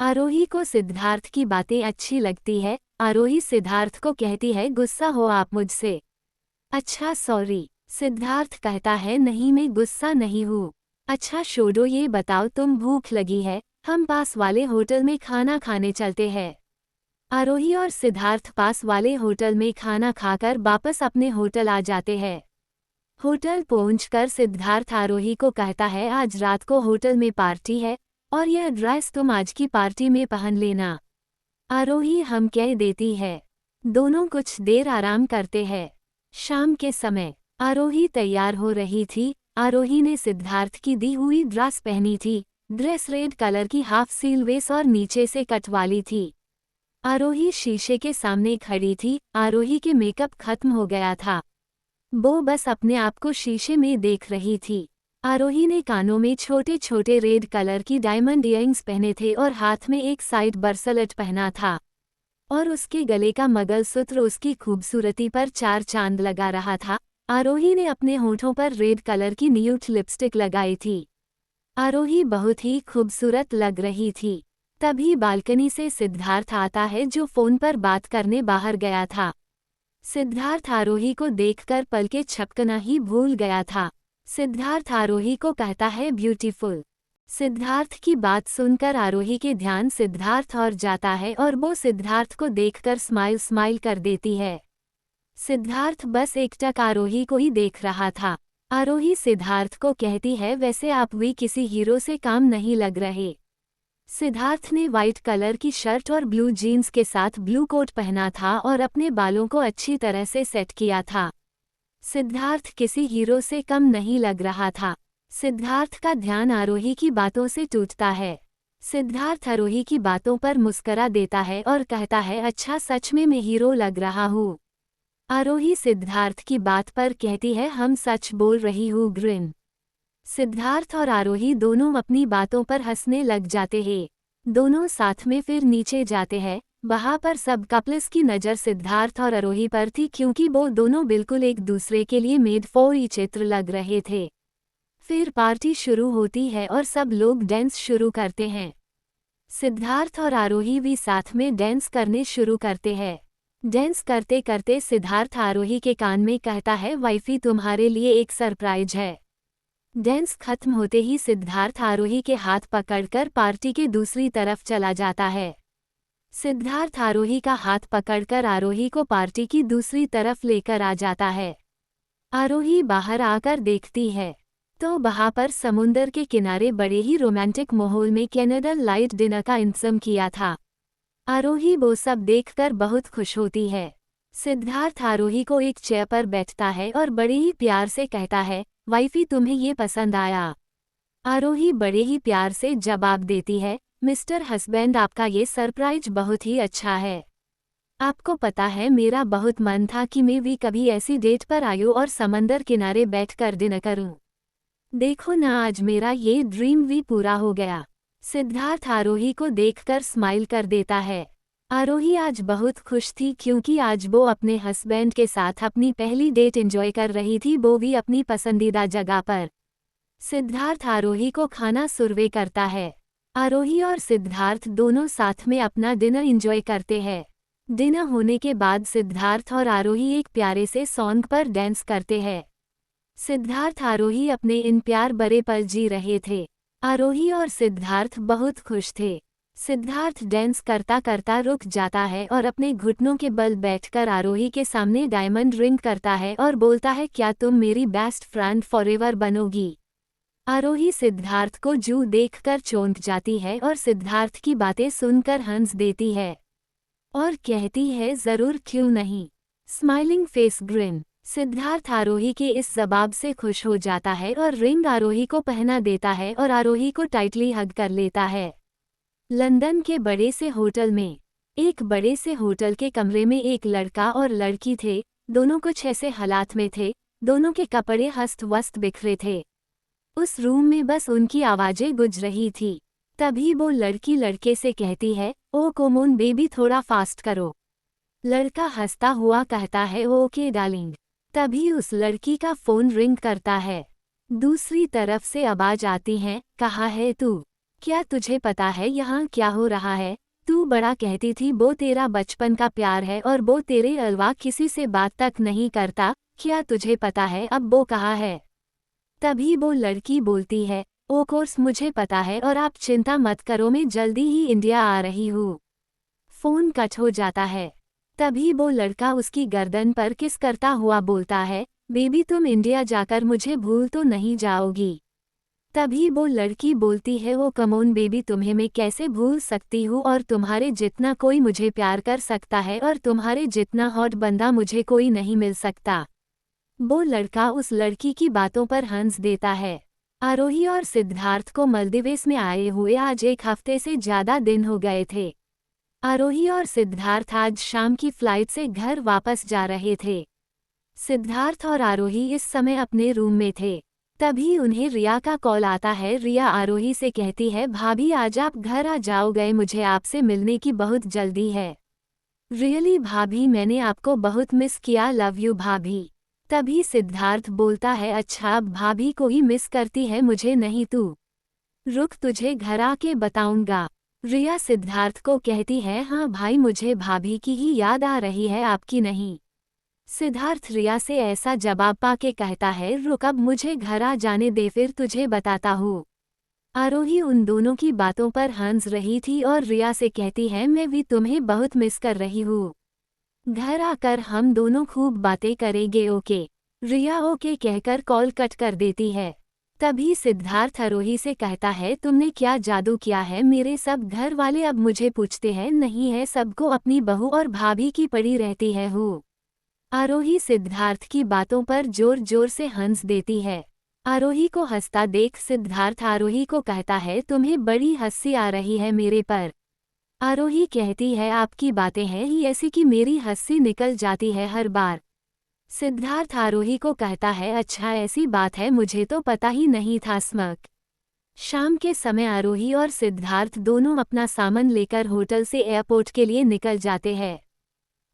आरोही को सिद्धार्थ की बातें अच्छी लगती है। आरोही सिद्धार्थ को कहती है गुस्सा हो आप मुझसे? अच्छा सॉरी। सिद्धार्थ कहता है नहीं मैं गुस्सा नहीं हूँ। अच्छा छोड़ो, ये बताओ तुम भूख लगी है, हम पास वाले होटल में खाना खाने चलते हैं। आरोही और सिद्धार्थ पास वाले होटल में खाना खाकर वापस अपने होटल आ जाते हैं। होटल पहुंचकर सिद्धार्थ आरोही को कहता है आज रात को होटल में पार्टी है और यह ड्रेस तुम आज की पार्टी में पहन लेना। आरोही हम कह देती है। दोनों कुछ देर आराम करते हैं। शाम के समय आरोही तैयार हो रही थी। आरोही ने सिद्धार्थ की दी हुई ड्रेस पहनी थी। ड्रेस रेड कलर की हाफ स्लीवलेस और नीचे से कट वाली थी। आरोही शीशे के सामने खड़ी थी। आरोही के मेकअप खत्म हो गया था। वो बस अपने आप को शीशे में देख रही थी। आरोही ने कानों में छोटे छोटे रेड कलर की डायमंड इयरिंग्स पहने थे और हाथ में एक साइड ब्रेसलेट पहना था, और उसके गले का मंगलसूत्र उसकी खूबसूरती पर चार चांद लगा रहा था। आरोही ने अपने होठों पर रेड कलर की न्यूड लिपस्टिक लगाई थी। आरोही बहुत ही खूबसूरत लग रही थी। तभी बालकनी से सिद्धार्थ आता है जो फोन पर बात करने बाहर गया था। सिद्धार्थ आरोही को देखकर पलके झपकना ही भूल गया था। सिद्धार्थ आरोही को कहता है ब्यूटीफुल। सिद्धार्थ की बात सुनकर आरोही के ध्यान सिद्धार्थ और जाता है और वो सिद्धार्थ को देखकर स्माइल कर देती है। सिद्धार्थ बस एकटक आरोही को ही देख रहा था। आरोही सिद्धार्थ को कहती है वैसे आप भी किसी हीरो से काम नहीं लग रहे। सिद्धार्थ ने वाइट कलर की शर्ट और ब्लू जीन्स के साथ ब्लू कोट पहना था और अपने बालों को अच्छी तरह से सेट किया था। सिद्धार्थ किसी हीरो से कम नहीं लग रहा था। सिद्धार्थ का ध्यान आरोही की बातों से टूटता है। सिद्धार्थ आरोही की बातों पर मुस्करा देता है और कहता है अच्छा सच में मैं हीरो लग रहा हूँ। आरोही सिद्धार्थ की बात पर कहती है हम सच बोल रही हूँ ग्रिन। सिद्धार्थ और आरोही दोनों अपनी बातों पर हंसने लग जाते हैं। दोनों साथ में फिर नीचे जाते हैं। वहां पर सब कपल्स की नज़र सिद्धार्थ और आरोही पर थी क्योंकि वो दोनों बिल्कुल एक दूसरे के लिए मेड फॉर ईच अदर लग रहे थे। फिर पार्टी शुरू होती है और सब लोग डांस शुरू करते हैं। सिद्धार्थ और आरोही भी साथ में डांस करने शुरू करते हैं। डांस करते करते सिद्धार्थ आरोही के कान में कहता है, वाइफी तुम्हारे लिए एक सरप्राइज है। डांस खत्म होते ही सिद्धार्थ आरोही के हाथ पकड़कर पार्टी के दूसरी तरफ चला जाता है। सिद्धार्थ आरोही का हाथ पकड़कर आरोही को पार्टी की दूसरी तरफ लेकर आ जाता है। आरोही बाहर आकर देखती है तो वहां पर समुंदर के किनारे बड़े ही रोमांटिक माहौल में कैंडल लाइट डिनर का इंतजाम किया था। आरोही वो सब देखकर बहुत खुश होती है। सिद्धार्थ आरोही को एक चेयर पर बैठता है और बड़े ही प्यार से कहता है, वाइफी तुम्हें ये पसंद आया? आरोही बड़े ही प्यार से जवाब देती है, मिस्टर हस्बैंड आपका ये सरप्राइज बहुत ही अच्छा है। आपको पता है मेरा बहुत मन था कि मैं भी कभी ऐसी डेट पर आयूं और समंदर किनारे बैठकर डिनर करूं। देखो ना आज मेरा ये ड्रीम भी पूरा हो गया। सिद्धार्थ आरोही को देखकर स्माइल कर देता है। आरोही आज बहुत खुश थी क्योंकि आज वो अपने हस्बैंड के साथ अपनी पहली डेट एंजॉय कर रही थी, वो भी अपनी पसंदीदा जगह पर। सिद्धार्थ आरोही को खाना सर्वे करता है। आरोही और सिद्धार्थ दोनों साथ में अपना डिनर एंजॉय करते हैं। डिनर होने के बाद सिद्धार्थ और आरोही एक प्यारे से सॉन्ग पर डांस करते हैं। सिद्धार्थ आरोही अपने इन प्यार भरे पल जी रहे थे। आरोही और सिद्धार्थ बहुत खुश थे। सिद्धार्थ डांस करता करता रुक जाता है और अपने घुटनों के बल बैठकर आरोही के सामने डायमंड रिंग करता है और बोलता है, क्या तुम मेरी बेस्ट फ्रेंड फॉरएवर बनोगी? आरोही सिद्धार्थ को जू देखकर चौंक जाती है और सिद्धार्थ की बातें सुनकर हंस देती है और कहती है, जरूर क्यों नहीं। Smiling face grin. Siddharth Arohi के इस जवाब से खुश हो जाता है और रिंग आरोही को पहना देता है और आरोही को टाइटली हग कर लेता है। लंदन के बड़े से होटल में। एक बड़े से होटल के कमरे में एक लड़का और लड़की थे। दोनों कुछ ऐसे हालात में थे, दोनों के कपड़े हस्त वस्त बिखरे थे। उस रूम में बस उनकी आवाजें गूंज रही थी। तभी वो लड़की लड़के से कहती है, ओ कमॉन बेबी थोड़ा फास्ट करो। लड़का हंसता हुआ कहता है, ओके डार्लिंग। तभी उस लड़की का फोन रिंग करता है। दूसरी तरफ से आवाज आती है, कहाँ है तू? क्या तुझे पता है यहाँ क्या हो रहा है? तू बड़ा कहती थी वो तेरा बचपन का प्यार है और वो तेरे अलावा किसी से बात तक नहीं करता। क्या तुझे पता है अब वो कहाँ है? तभी वो लड़की बोलती है, ओ कोर्स मुझे पता है और आप चिंता मत करो, मैं जल्दी ही इंडिया आ रही हूँ। फोन कट हो जाता है। तभी वो लड़का उसकी गर्दन पर किस करता हुआ बोलता है, बेबी तुम इंडिया जाकर मुझे भूल तो नहीं जाओगी? तभी वो लड़की बोलती है, वो कमॉन बेबी तुम्हें मैं कैसे भूल सकती हूँ, और तुम्हारे जितना कोई मुझे प्यार कर सकता है और तुम्हारे जितना हॉट बंदा मुझे कोई नहीं मिल सकता। वो लड़का उस लड़की की बातों पर हंस देता है। आरोही और सिद्धार्थ को मालदीव्स में आए हुए आज एक हफ्ते से ज्यादा दिन हो गए थे। आरोही और सिद्धार्थ आज शाम की फ्लाइट से घर वापस जा रहे थे। सिद्धार्थ और आरोही इस समय अपने रूम में थे। तभी उन्हें रिया का कॉल आता है। रिया आरोही से कहती है, भाभी आज आप घर आ जाओगे, मुझे आपसे मिलने की बहुत जल्दी है। रियली भाभी मैंने आपको बहुत मिस किया, लव यू भाभी। तभी सिद्धार्थ बोलता है, अच्छा अब भाभी को ही मिस करती है मुझे नहीं तू? रुक तुझे घर आके बताऊंगा। रिया सिद्धार्थ को कहती है, हाँ भाई मुझे भाभी की ही याद आ रही है, आपकी नहीं। सिद्धार्थ रिया से ऐसा जवाब पाके कहता है, रुक अब मुझे घर आ जाने दे फिर तुझे बताता हूँ। आरोही उन दोनों की बातों पर हंस रही थी और रिया से कहती है, मैं भी तुम्हें बहुत मिस कर रही हूँ, घर आकर हम दोनों खूब बातें करेंगे, ओके? रिया ओके कहकर कॉल कट कर देती है। तभी सिद्धार्थ आरोही से कहता है, तुमने क्या जादू किया है? मेरे सब घर वाले अब मुझे पूछते हैं, नहीं है सबको अपनी बहू और भाभी की पड़ी रहती है हूँ। आरोही सिद्धार्थ की बातों पर जोर जोर से हंस देती है। आरोही को हंसता देख सिद्धार्थ आरोही को कहता है, तुम्हें बड़ी हंसी आ रही है मेरे पर। आरोही कहती है, आपकी बातें हैं ही ऐसी कि मेरी हंसी निकल जाती है हर बार। सिद्धार्थ आरोही को कहता है, अच्छा ऐसी बात है, मुझे तो पता ही नहीं था। स्मक। शाम के समय आरोही और सिद्धार्थ दोनों अपना सामान लेकर होटल से एयरपोर्ट के लिए निकल जाते हैं।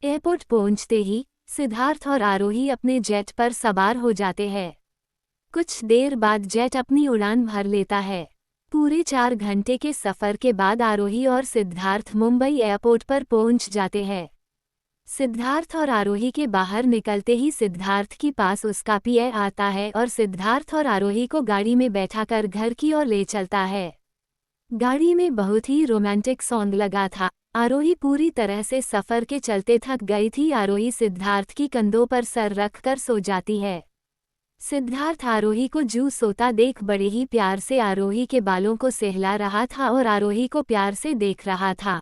एयरपोर्ट पहुंचते ही सिद्धार्थ और आरोही अपने जेट पर सवार हो जाते हैं। कुछ देर बाद जेट अपनी उड़ान भर लेता है। पूरे 4 घंटे के सफ़र के बाद आरोही और सिद्धार्थ मुंबई एयरपोर्ट पर पहुंच जाते हैं। सिद्धार्थ और आरोही के बाहर निकलते ही सिद्धार्थ के पास उसका पीए आता है और सिद्धार्थ और आरोही को गाड़ी में बैठाकर घर की ओर ले चलता है। गाड़ी में बहुत ही रोमांटिक सॉन्ग लगा था। आरोही पूरी तरह से सफ़र के चलते थक गई थी। आरोही सिद्धार्थ की कंधों पर सर रखकर सो जाती है। सिद्धार्थ आरोही को सोता देख बड़े ही प्यार से आरोही के बालों को सहला रहा था और आरोही को प्यार से देख रहा था।